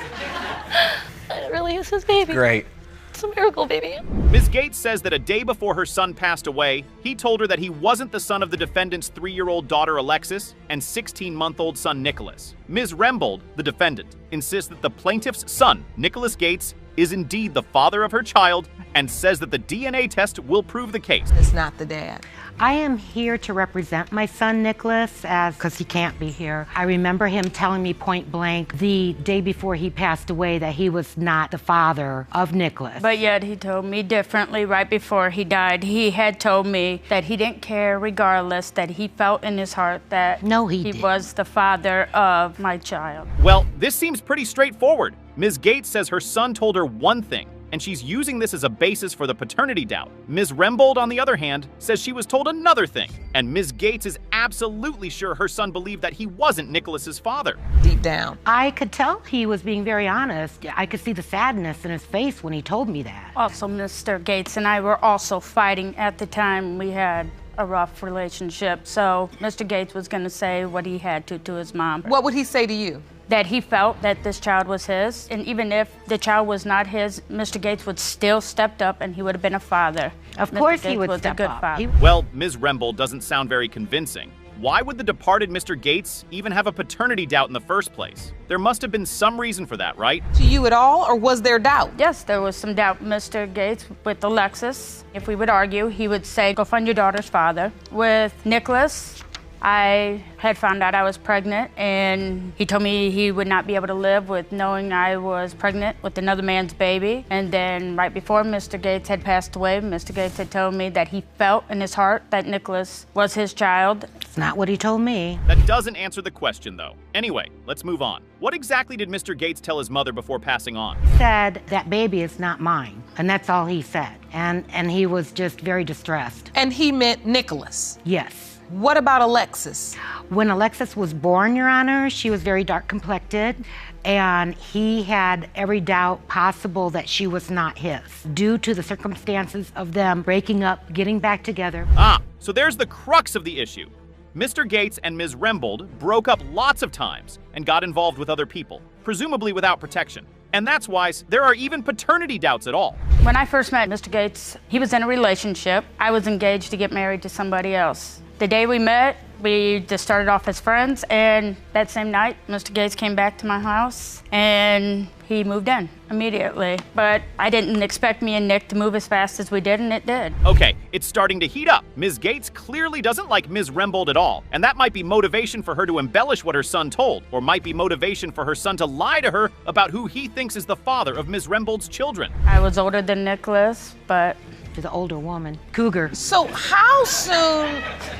It really is his baby. great. It's a miracle, baby. Ms. Gates says that a day before her son passed away, he told her that he wasn't the son of the defendant's 3-year-old daughter Alexis and 16-month-old son Nicholas. Ms. Remold, the defendant, insists that the plaintiff's son, Nicholas Gates, is indeed the father of her child and says that the DNA test will prove the case. It's not the dad. I am here to represent my son Nicholas because he can't be here. I remember him telling me point blank the day before he passed away that he was not the father of Nicholas. But yet he told me differently right before he died. He had told me that he didn't care regardless, that he felt in his heart that he was the father of my child. Well, this seems pretty straightforward. Ms. Gates says her son told her one thing, and she's using this as a basis for the paternity doubt. Ms. Remold, on the other hand, says she was told another thing, and Ms. Gates is absolutely sure her son believed that he wasn't Nicholas's father. Deep down. I could tell he was being very honest. I could see the sadness in his face when he told me that. Also, Mr. Gates and I were also fighting at the time. We had a rough relationship, so Mr. Gates was going to say what he had to his mom. What would he say to you? That he felt that this child was his, and even if the child was not his, Mr. Gates would still stepped up and he would have been a father. Of Mr. course he Gates would was step a good up. father. Well, Ms. Remold doesn't sound very convincing. Why would the departed Mr. Gates even have a paternity doubt in the first place? There must have been some reason for that, right? To you at all, or was there doubt? Yes, there was some doubt. Mr. Gates with Alexis, if we would argue, he would say, go find your daughter's father. With Nicholas, I had found out I was pregnant, and he told me he would not be able to live with knowing I was pregnant with another man's baby. And then right before Mr. Gates had passed away, Mr. Gates had told me that he felt in his heart that Nicholas was his child. It's not what he told me. That doesn't answer the question, though. Anyway, let's move on. What exactly did Mr. Gates tell his mother before passing on? He said, that baby is not mine, and that's all he said. And he was just very distressed. And he meant Nicholas? Yes. What about Alexis? When Alexis was born, Your Honor, she was very dark complected, and he had every doubt possible that she was not his, due to the circumstances of them breaking up, getting back together. Ah, so there's the crux of the issue. Mr. Gates and Ms. Remold broke up lots of times and got involved with other people, presumably without protection. And that's why there are even paternity doubts at all. When I first met Mr. Gates, he was in a relationship. I was engaged to get married to somebody else. The day we met, we just started off as friends, and that same night, Mr. Gates came back to my house, and he moved in immediately. But I didn't expect me and Nick to move as fast as we did, and it did. Okay, it's starting to heat up. Ms. Gates clearly doesn't like Ms. Remold at all, and that might be motivation for her to embellish what her son told, or might be motivation for her son to lie to her about who he thinks is the father of Ms. Remold's children. I was older than Nicholas, but she's an older woman. Cougar. So how soon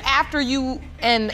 after you and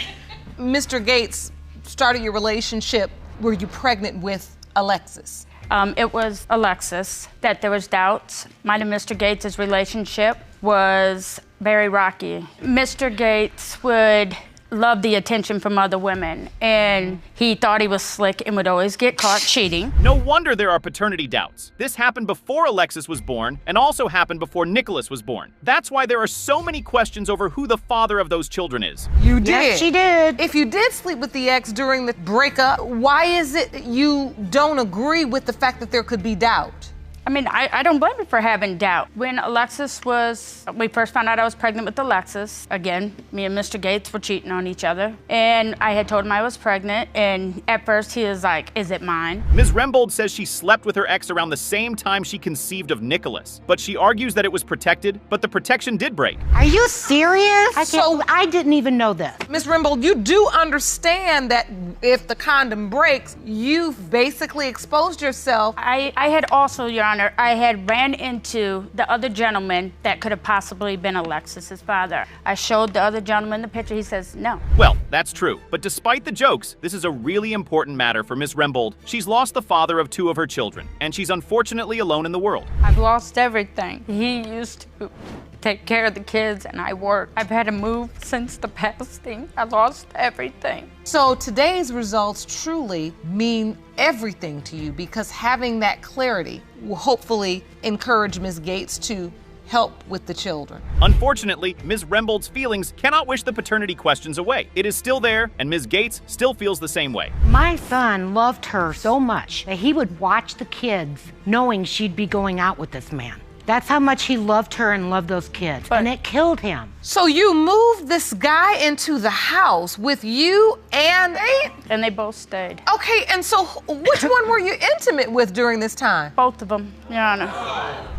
Mr. Gates started your relationship were you pregnant with Alexis? It was Alexis that there was doubts. Mine and Mr. Gates' relationship was very rocky. Mr. Gates would love the attention from other women, and he thought he was slick and would always get caught cheating. No wonder there are paternity doubts. This happened before Alexis was born and also happened before Nicholas was born. That's why there are so many questions over who the father of those children is. You did. Yes, she did. If you did sleep with the ex during the breakup, why is it that you don't agree with the fact that there could be doubt? I mean, I don't blame him for having doubt. When we first found out I was pregnant with Alexis, again, me and Mr. Gates were cheating on each other. And I had told him I was pregnant, and at first he was like, is it mine? Ms. Remold says she slept with her ex around the same time she conceived of Nicholas, but she argues that it was protected, but the protection did break. Are you serious? I didn't even know this. Ms. Remold, you do understand that if the condom breaks, you've basically exposed yourself. I had also, Your Honor, Honor, I had ran into the other gentleman that could have possibly been Alexis's father. I showed the other gentleman the picture. He says no. Well, that's true. But despite the jokes, this is a really important matter for Ms. Remold. She's lost the father of 2 of her children, and she's unfortunately alone in the world. I've lost everything. He used to take care of the kids, and I worked. I've had to move since the passing. I lost everything. So today's results truly mean everything to you, because having that clarity will hopefully encourage Ms. Gates to help with the children. Unfortunately, Ms. Remold's feelings cannot wish the paternity questions away. It is still there, and Ms. Gates still feels the same way. My son loved her so much that he would watch the kids knowing she'd be going out with this man. That's how much he loved her and loved those kids, and it killed him. So you moved this guy into the house with you and Nate? And they both stayed. Okay, and so which one were you intimate with during this time? Both of them, Your Honor.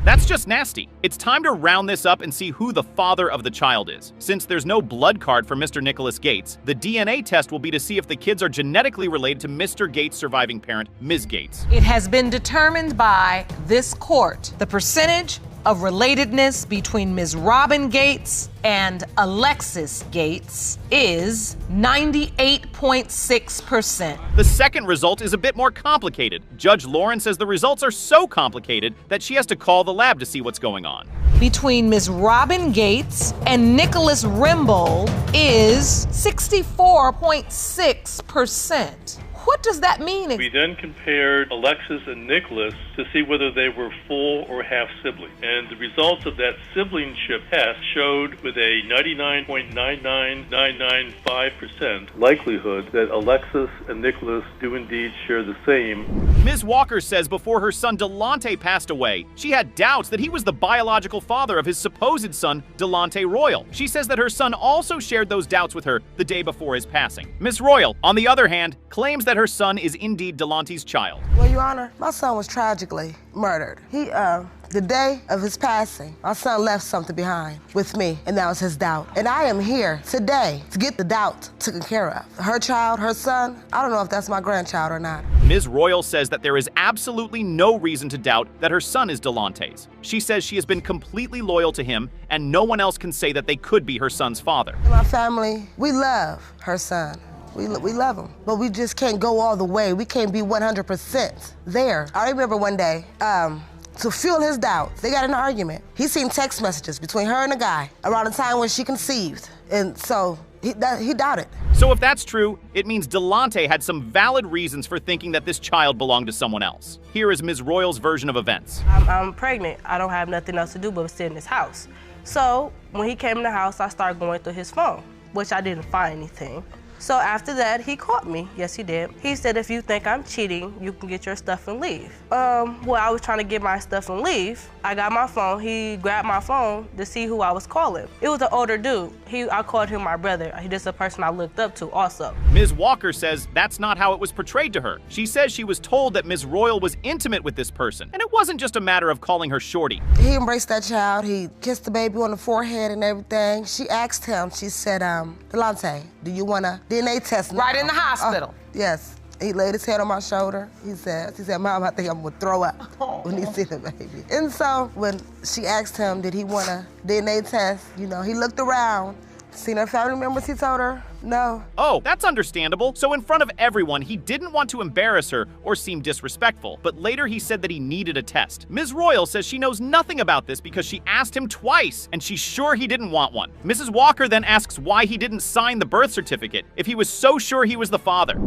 That's just nasty. It's time to round this up and see who the father of the child is. Since there's no blood card for Mr. Nicholas Gates, the DNA test will be to see if the kids are genetically related to Mr. Gates' surviving parent, Ms. Gates. It has been determined by this court the percentage of relatedness between Ms. Robin Gates and Alexis Gates is 98.6%. The second result is a bit more complicated. Judge Lauren says the results are so complicated that she has to call the lab to see what's going on. Between Ms. Robin Gates and Nicholas Remold is 64.6%. What does that mean? We then compared Alexis and Nicholas to see whether they were full or half siblings. And the results of that siblingship test showed with a 99.99995% likelihood that Alexis and Nicholas do indeed share the same. Ms. Walker says before her son Delonte passed away, she had doubts that he was the biological father of his supposed son, Delonte Royal. She says that her son also shared those doubts with her the day before his passing. Ms. Royal, on the other hand, claims that her son is indeed Delonte's child. Well, Your Honor, my son was tragically murdered. The day of his passing, my son left something behind with me, and that was his doubt. And I am here today to get the doubt taken care of. Her child, her son, I don't know if that's my grandchild or not. Ms. Royal says that there is absolutely no reason to doubt that her son is Delonte's. She says she has been completely loyal to him, and no one else can say that they could be her son's father. In my family, we love her son. We love him, but we just can't go all the way. We can't be 100% there. I remember one day, to fuel his doubts, they got in an argument. He seen text messages between her and a guy around the time when she conceived, and so he doubted. So if that's true, it means Delonte had some valid reasons for thinking that this child belonged to someone else. Here is Ms. Royal's version of events. I'm pregnant. I don't have nothing else to do but sit in his house. So when he came in the house, I started going through his phone, which I didn't find anything. So after that, he caught me. Yes, he did. He said, if you think I'm cheating, you can get your stuff and leave. Well, I was trying to get my stuff and leave. I got my phone. He grabbed my phone to see who I was calling. It was an older dude. I called him my brother. He's just a person I looked up to also. Ms. Walker says that's not how it was portrayed to her. She says she was told that Ms. Royal was intimate with this person, and it wasn't just a matter of calling her shorty. He embraced that child. He kissed the baby on the forehead and everything. She asked him, she said, Delonte, do you want a DNA test now? Right in the hospital? Yes. He laid his head on my shoulder. He said, Mom, I think I'm gonna throw up when he see the baby. And so when she asked him, did he want a DNA test, he looked around, seen her family members, he told her, no. Oh, that's understandable. So in front of everyone, he didn't want to embarrass her or seem disrespectful, but later he said that he needed a test. Ms. Royal says she knows nothing about this because she asked him twice, and she's sure he didn't want one. Mrs. Walker then asks why he didn't sign the birth certificate if he was so sure he was the father.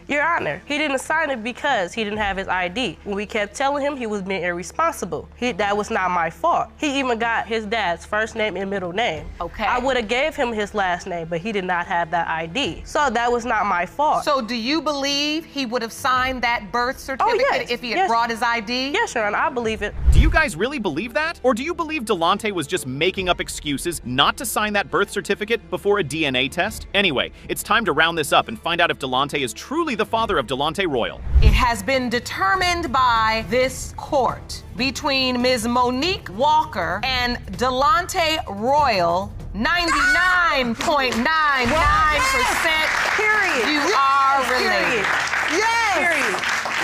Your Honor, he didn't sign it because he didn't have his ID. When we kept telling him he was being irresponsible, that was not my fault. He even got his dad's first name and middle name. Okay. I would have gave him his last name, but he did not have that ID. So that was not my fault. So do you believe he would have signed that birth certificate if he had brought his ID? Yes, Your Honor, I believe it. Do you guys really believe that? Or do you believe Delonte was just making up excuses not to sign that birth certificate before a DNA test? Anyway, it's time to round this up and find out if Delonte is truly the father of Delonte Royal. It has been determined by this court between Ms. Monique Walker and Delonte Royal, 99.99%. Period. You are related. Yes. Period.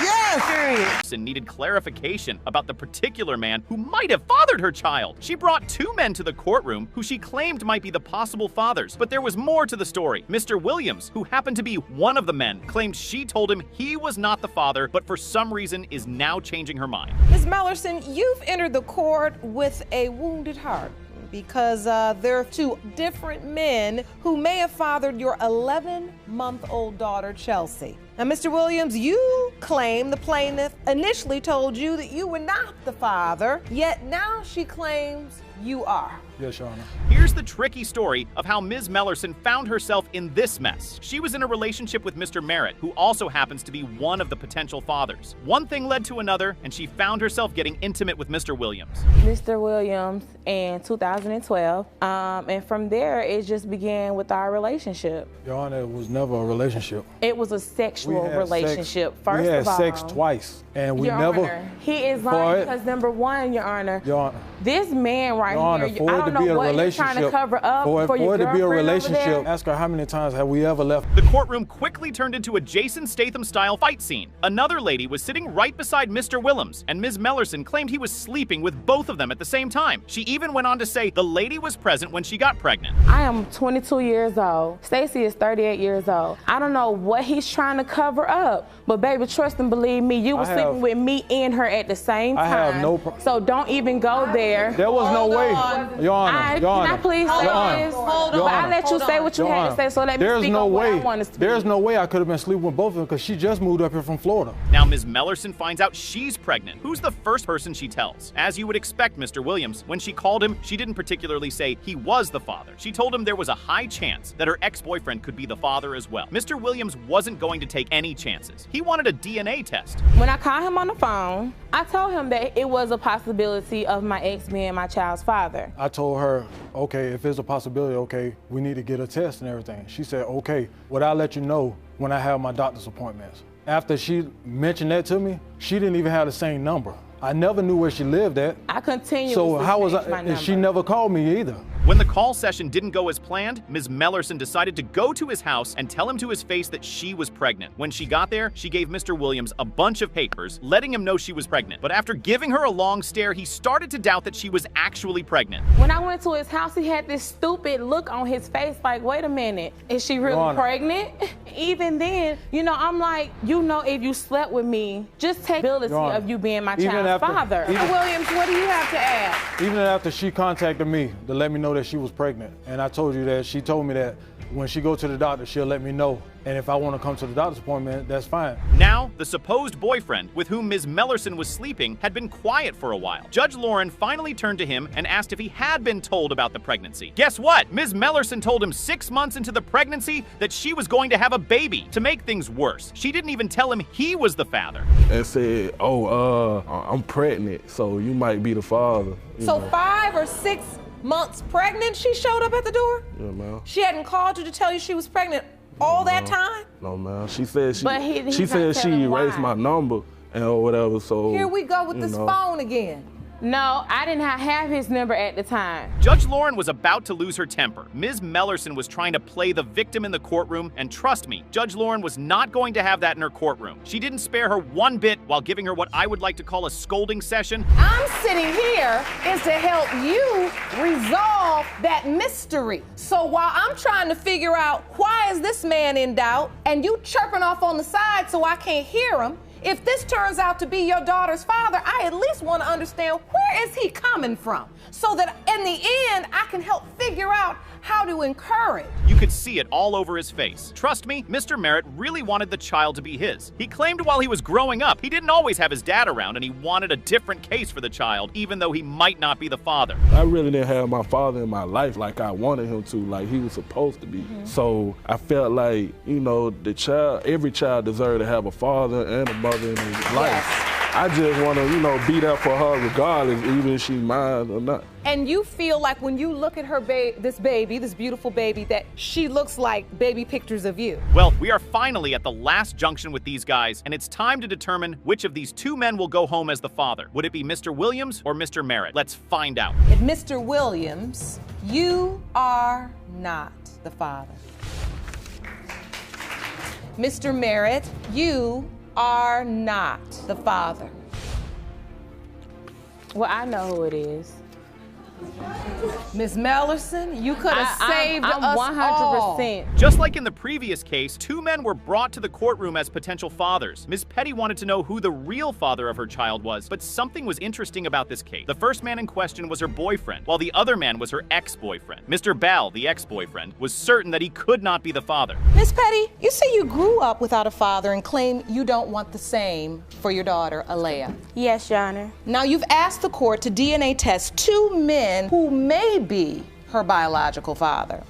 Yes. Period. Mellerson needed clarification about the particular man who might have fathered her child. She brought 2 men to the courtroom who she claimed might be the possible fathers, but there was more to the story. Mr. Williams, who happened to be one of the men, claimed she told him he was not the father, but for some reason is now changing her mind. Ms. Mellerson, you've entered the court with a wounded heart because there are 2 different men who may have fathered your 11-month-old daughter, Chelsea. Now, Mr. Williams, you claim the plaintiff initially told you that you were not the father, yet now she claims you are. Yes, Your Honor. Here's the tricky story of how Ms. Mellerson found herself in this mess. She was in a relationship with Mr. Merritt, who also happens to be one of the potential fathers. One thing led to another, and she found herself getting intimate with Mr. Williams. Mr. Williams in 2012, and from there it just began with our relationship. Your Honor, it was never a relationship. It was a sexual relationship. First we had of all, sex twice, and we Your never. Honor, he is lying because number one, Your Honor, Your Honor, this man right Your Honor, here, for I it don't to know be a what you're relationship, trying to cover up for your it to be a girlfriend over relationship, there. ask her how many times have we ever left. The courtroom quickly turned into a Jason Statham-style fight scene. Another lady was sitting right beside Mr. Williams, and Ms. Mellerson claimed he was sleeping with both of them at the same time. She even went on to say the lady was present when she got pregnant. I am 22 years old. Stacy is 38 years old. I don't know what he's trying to cover up, but baby, trust and believe me, you were sleeping with me and her at the same time. I have no so don't even go there. There was no way. Your Honor, Your Honor. Can I please say this? Hold But on. I let you say what you had to say, so let me There's speak no on what I way. want to speak. There's no way I could have been sleeping with both of them because she just moved up here from Florida. Now Ms. Mellerson finds out she's pregnant. Who's the first person she tells? As you would expect, Mr. Williams, when she called him, she didn't particularly say he was the father. She told him there was a high chance that her ex-boyfriend could be the father as well. Mr. Williams wasn't going to take any chances. He wanted a DNA test. When I called him on the phone, I told him that it was a possibility of my ex being my child's father. I told her, okay, if it's a possibility, okay, we need to get a test and everything. She said, okay, well, I'll let you know when I have my doctor's appointments. After she mentioned that to me, she didn't even have the same number. I never knew where she lived at. I continuously So how was changed my I? number. She never called me either. When the call session didn't go as planned, Ms. Mellerson decided to go to his house and tell him to his face that she was pregnant. When she got there, she gave Mr. Williams a bunch of papers, letting him know she was pregnant. But after giving her a long stare, he started to doubt that she was actually pregnant. When I went to his house, he had this stupid look on his face like, wait a minute, is she really pregnant? Even then, you know, I'm like, you know, if you slept with me, just take the ability of you being my child's father. Williams, what do you have to add? Even after she contacted me to let me know that she was pregnant, and I told you that she told me that when she go to the doctor, she'll let me know. And if I want to come to the doctor's appointment, that's fine. Now, the supposed boyfriend with whom Ms. Mellerson was sleeping had been quiet for a while. Judge Lauren finally turned to him and asked if he had been told about the pregnancy. Guess what? Ms. Mellerson told him 6 months into the pregnancy that she was going to have a baby. To make things worse, she didn't even tell him he was the father. And said, I'm pregnant, so you might be the father. So 5 or 6 months pregnant, she showed up at the door? Yeah, ma'am. She hadn't called you to tell you she was pregnant all that time? No, ma'am. She said she But he's she not said she telling erased why. my number and or whatever. So Here we go with this phone again. No, I did not have his number at the time. Judge Lauren was about to lose her temper. Ms. Mellerson was trying to play the victim in the courtroom, and trust me, Judge Lauren was not going to have that in her courtroom. She didn't spare her one bit while giving her what I would like to call a scolding session. I'm sitting here is to help you resolve that mystery. So while I'm trying to figure out why is this man in doubt and you chirping off on the side so I can't hear him, if this turns out to be your daughter's father, I at least want to understand where is he coming from so that in the end I can help figure out how to encourage. You could see it all over his face. Trust me, Mr. Merritt really wanted the child to be his. He claimed while he was growing up, he didn't always have his dad around and he wanted a different case for the child, even though he might not be the father. I really didn't have my father in my life like I wanted him to, like he was supposed to be. So I felt like, you know, every child deserved to have a father and a mother in his life. I just want to, you know, be there for her regardless, even if she's mine or not. And you feel like when you look at her this beautiful baby, that she looks like baby pictures of you. Well, we are finally at the last junction with these guys, and it's time to determine which of these two men will go home as the father. Would it be Mr. Williams or Mr. Merritt? Let's find out. If Mr. Williams, you are not the father. Mr. Merritt, you are not the father. Well, I know who it is. Miss Mellerson, you could have saved us I'm 100%. all. Just like in the previous case, two men were brought to the courtroom as potential fathers. Ms. Petty wanted to know who the real father of her child was, but something was interesting about this case. The first man in question was her boyfriend, while the other man was her ex-boyfriend. Mr. Bell, the ex-boyfriend, was certain that he could not be the father. Miss Petty, you say you grew up without a father and claim you don't want the same for your daughter, Alea. Yes, Your Honor. Now, you've asked the court to DNA test two men who may be her biological father.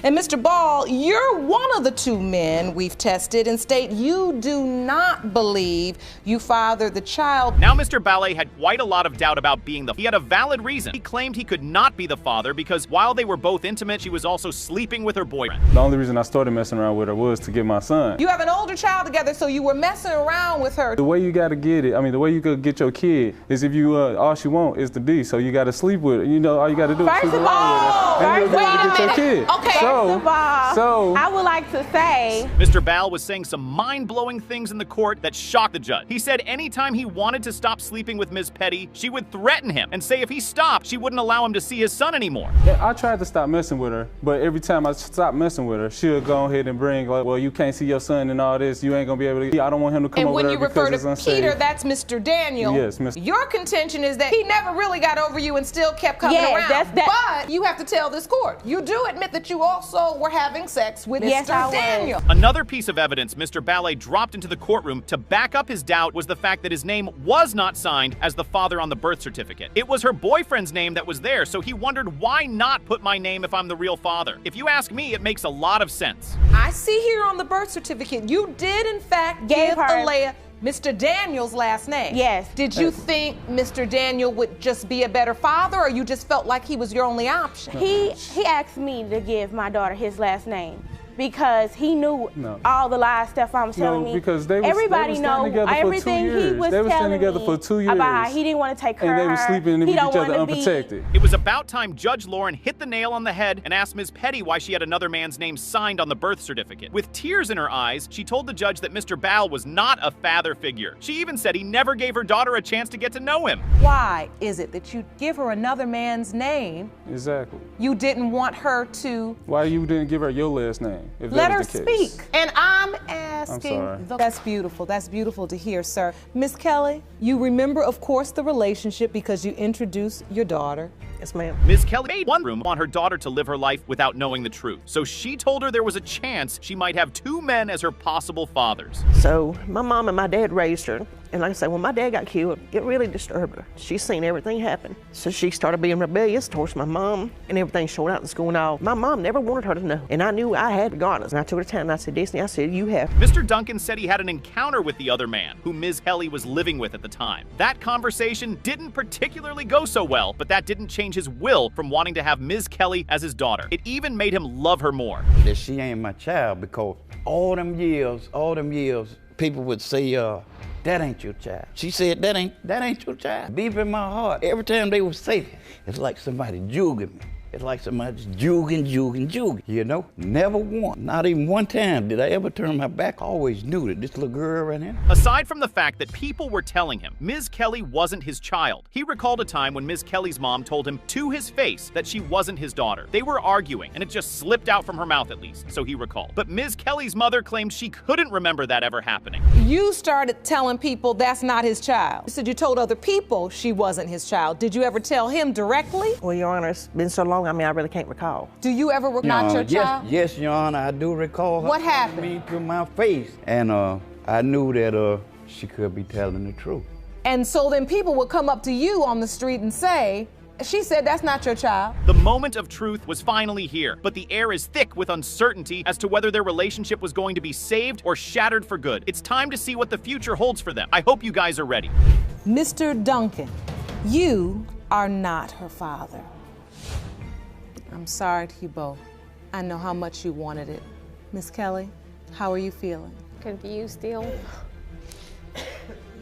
And Mr. Ball, you're one of the two men we've tested and state you do not believe you fathered the child. Now Mr. Ballet had quite a lot of doubt about being he had a valid reason. He claimed he could not be the father because while they were both intimate, she was also sleeping with her boyfriend. The only reason I started messing around with her was to get my son. You have an older child together, so you were messing around with her. The way you gotta get it, the way you could get your kid is if you, all she want is the D, so you gotta sleep with her. You know, all you gotta do is sleep around with her. And wait a get your kid. Okay. First of all, I would like to say, Mr. Ball was saying some mind-blowing things in the court that shocked the judge. He said anytime he wanted to stop sleeping with Ms. Petty, she would threaten him and say if he stopped, she wouldn't allow him to see his son anymore. I tried to stop messing with her, but every time I stopped messing with her, she'll go ahead and bring, like, well, you can't see your son and all this, you ain't gonna be able to, I don't want him to come over there because it's unsafe. And when you refer to Peter, that's Mr. Daniel. Yes, Mr. Your contention is that he never really got over you and still kept coming around. But you have to tell this court, you do admit that you also were having sex with Mr. Daniel. Another piece of evidence Mr. Ballet dropped into the courtroom to back up his doubt was the fact that his name was not signed as the father on the birth certificate. It was her boyfriend's name that was there, so he wondered why not put my name if I'm the real father. If you ask me, it makes a lot of sense. I see here on the birth certificate, you did in fact give Alea Mr. Daniel's last name. Yes. Did you think Mr. Daniel would just be a better father, or you just felt like he was your only option? He asked me to give my daughter his last name because he knew all the lies Stefan was telling me. Because they was, everybody know everything he was they telling together for 2 years. about how he didn't want to take her. And they were sleeping with each other unprotected. It was about time Judge Lauren hit the nail on the head and asked Ms. Petty why she had another man's name signed on the birth certificate. With tears in her eyes, she told the judge that Mr. Ball was not a father figure. She even said he never gave her daughter a chance to get to know him. Why is it that you give her another man's name? Exactly. You didn't want her to... Why you didn't give her your last name? If Let that her was the case. speak. And I'm asking... I'm sorry. That's beautiful. That's beautiful to hear, sir. Miss Kelly, you remember, of course, the relationship because you introduced your daughter. Yes, ma'am. Ms. Kelly made one room on her daughter to live her life without knowing the truth. So she told her there was a chance she might have two men as her possible fathers. So my mom and my dad raised her. And like I said, when my dad got killed, it really disturbed her. She's seen everything happen. So she started being rebellious towards my mom, and everything showed out in school and all. My mom never wanted her to know. And I knew I had regardless. And I took her to town and I said, Disney, I said, you have. Mr. Duncan said he had an encounter with the other man, who Ms. Kelly was living with at the time. That conversation didn't particularly go so well, but that didn't change his will from wanting to have Ms. Kelly as his daughter. It even made him love her more. That she ain't my child because all them years, people would say, that ain't your child. She said, that ain't your child. Deep in my heart, every time they would say that, it's like somebody jugging me. It's like somebody's jugging, you know? Never once, not even one time did I ever turn my back. I always knew that this little girl right here. Aside from the fact that people were telling him Ms. Kelly wasn't his child, he recalled a time when Ms. Kelly's mom told him to his face that she wasn't his daughter. They were arguing, and it just slipped out from her mouth at least, so he recalled. But Ms. Kelly's mother claimed she couldn't remember that ever happening. You started telling people that's not his child. You said you told other people she wasn't his child. Did you ever tell him directly? Well, Your Honor, it's been so long, I really can't recall. Do you ever not your child? Yes, Your Honor, I do recall her. What happened? Me to my face. And I knew that she could be telling the truth. And so then people would come up to you on the street and say, she said that's not your child. The moment of truth was finally here, but the air is thick with uncertainty as to whether their relationship was going to be saved or shattered for good. It's time to see what the future holds for them. I hope you guys are ready. Mr. Duncan, you are not her father. I'm sorry to you both. I know how much you wanted it. Miss Kelly, how are you feeling? Confused still.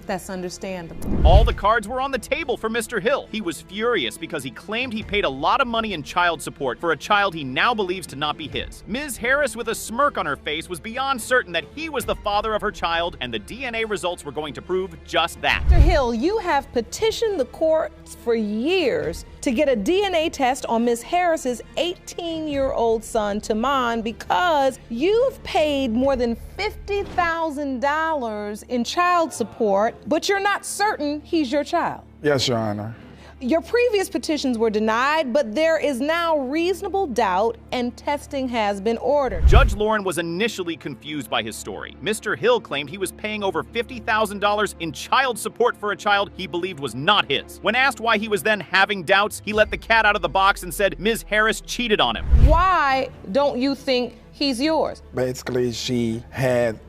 That's understandable. All the cards were on the table for Mr. Hill. He was furious because he claimed he paid a lot of money in child support for a child he now believes to not be his. Ms. Harris, with a smirk on her face, was beyond certain that he was the father of her child, and the DNA results were going to prove just that. Mr. Hill, you have petitioned the courts for years to get a DNA test on Ms. Harris's 18-year-old son, Taman, because you've paid more than $50,000 in child support, but you're not certain he's your child. Yes, Your Honor. Your previous petitions were denied, but there is now reasonable doubt and testing has been ordered. Judge Lauren was initially confused by his story. Mr. Hill claimed he was paying over $50,000 in child support for a child he believed was not his. When asked why he was then having doubts, he let the cat out of the box and said Ms. Harris cheated on him. Why don't you think he's yours? Basically, she had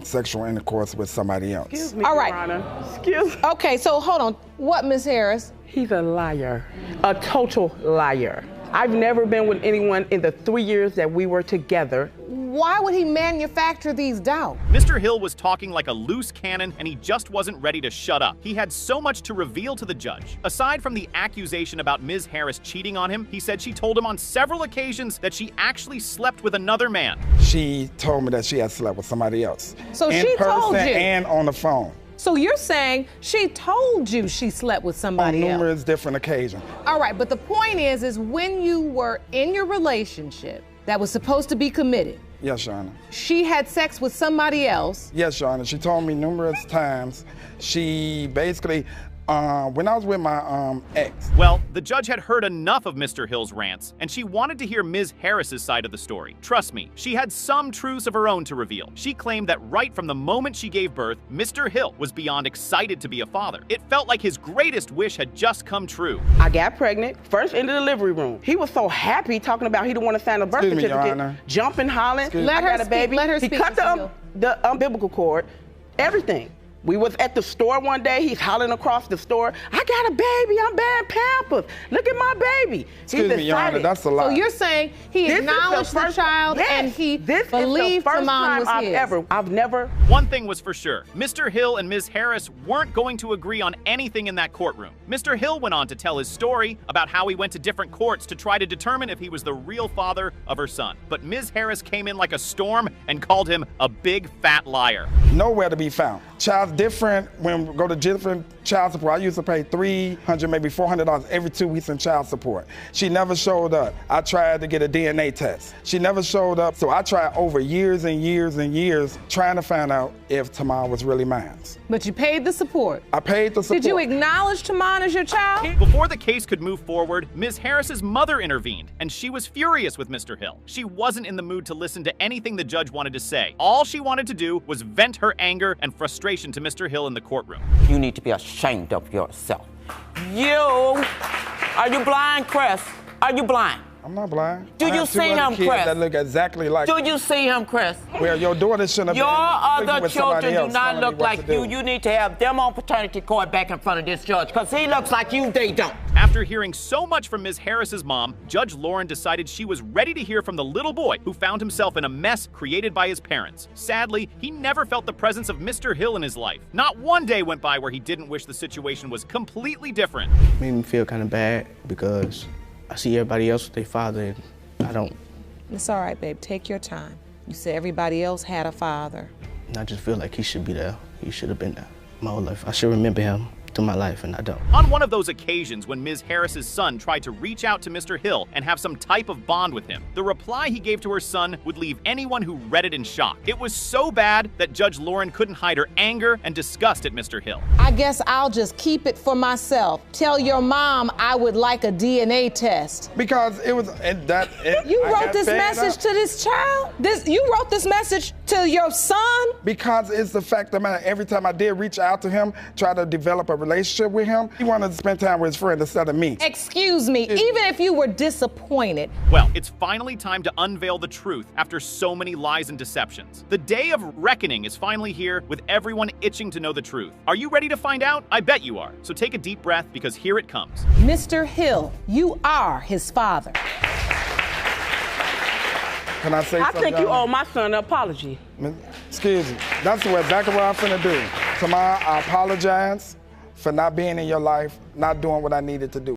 sexual intercourse with somebody else. Excuse me, All right. Your Honor. Excuse me. Okay, so hold on. What, Ms. Harris? He's a liar, a total liar. I've never been with anyone in the 3 years that we were together. Why would he manufacture these doubts? Mr. Hill was talking like a loose cannon, and he just wasn't ready to shut up. He had so much to reveal to the judge. Aside from the accusation about Ms. Harris cheating on him, he said she told him on several occasions that she actually slept with another man. She told me that she had slept with somebody else. So in she person told you? And on the phone. So you're saying she told you she slept with somebody on else? numerous different occasions. All right, but the point is when you were in your relationship that was supposed to be committed, Yes, Your Honor. she had sex with somebody else. Yes, Your Honor. She told me numerous times. She basically, when I was with my ex. Well, the judge had heard enough of Mr. Hill's rants, and she wanted to hear Ms. Harris's side of the story. Trust me, she had some truths of her own to reveal. She claimed that right from the moment she gave birth, Mr. Hill was beyond excited to be a father. It felt like his greatest wish had just come true. I got pregnant, first in the delivery room. He was so happy talking about he didn't want to sign a birth Excuse me, Your certificate, Honor. jumping, hollering. Let I her got a speak, baby. let her He speak, cut Mr. Hill. the umbilical cord, everything. We was at the store one day, he's hollering across the store, I got a baby, I'm buying Pampers. Look at my baby. Excuse me, Your Honor, that's a lie. So you're saying he acknowledged the child and he believed Taman was his? I've never. One thing was for sure, Mr. Hill and Ms. Harris weren't going to agree on anything in that courtroom. Mr. Hill went on to tell his story about how he went to different courts to try to determine if he was the real father of her son. But Ms. Harris came in like a storm and called him a big fat liar. Nowhere to be found. Child's different when we go to different child support. I used to pay $300, maybe $400 every 2 weeks in child support. She never showed up. I tried to get a DNA test. She never showed up. So I tried over years and years and years trying to find out if Taman was really mine. But you paid the support. I paid the support. Did you acknowledge Taman as your child? Before the case could move forward, Ms. Harris's mother intervened, and she was furious with Mr. Hill. She wasn't in the mood to listen to anything the judge wanted to say. All she wanted to do was vent her anger and frustration to Mr. Hill in the courtroom. You need to be ashamed of yourself. Are you blind, Chris? Are you blind? I'm not blind. Do you see him, Chris? That look exactly like Do you see him, Chris? Well, your daughter shouldn't have Your been other with children do else not look like you. do. You need to have them on paternity court back in front of this judge, because he looks like you, they don't. After hearing so much from Ms. Harris's mom, Judge Lauren decided she was ready to hear from the little boy who found himself in a mess created by his parents. Sadly, he never felt the presence of Mr. Hill in his life. Not one day went by where he didn't wish the situation was completely different. Made me feel kind of bad because I see everybody else with their father and I don't. It's all right, babe. Take your time. You said everybody else had a father. And I just feel like he should be there. He should have been there my whole life. I should remember him through my life, and I don't. On one of those occasions when Ms. Harris's son tried to reach out to Mr. Hill and have some type of bond with him, the reply he gave to her son would leave anyone who read it in shock. It was so bad that Judge Lauren couldn't hide her anger and disgust at Mr. Hill. I guess I'll just keep it for myself. Tell your mom I would like a DNA test. Because it was You wrote this message to this child? You wrote this message to your son? Because it's the fact of the matter, every time I did reach out to him, try to develop a relationship with him, he wanted to spend time with his friend instead of me. Excuse me, even if you were disappointed. Well, it's finally time to unveil the truth after so many lies and deceptions. The day of reckoning is finally here, with everyone itching to know the truth. Are you ready to find out? I bet you are. So take a deep breath, because here it comes. Mr. Hill, you are his father. Can I say something? I think you owe my son an apology. Excuse me. That's exactly what I'm finna do. Tamar, I apologize for not being in your life, not doing what I needed to do.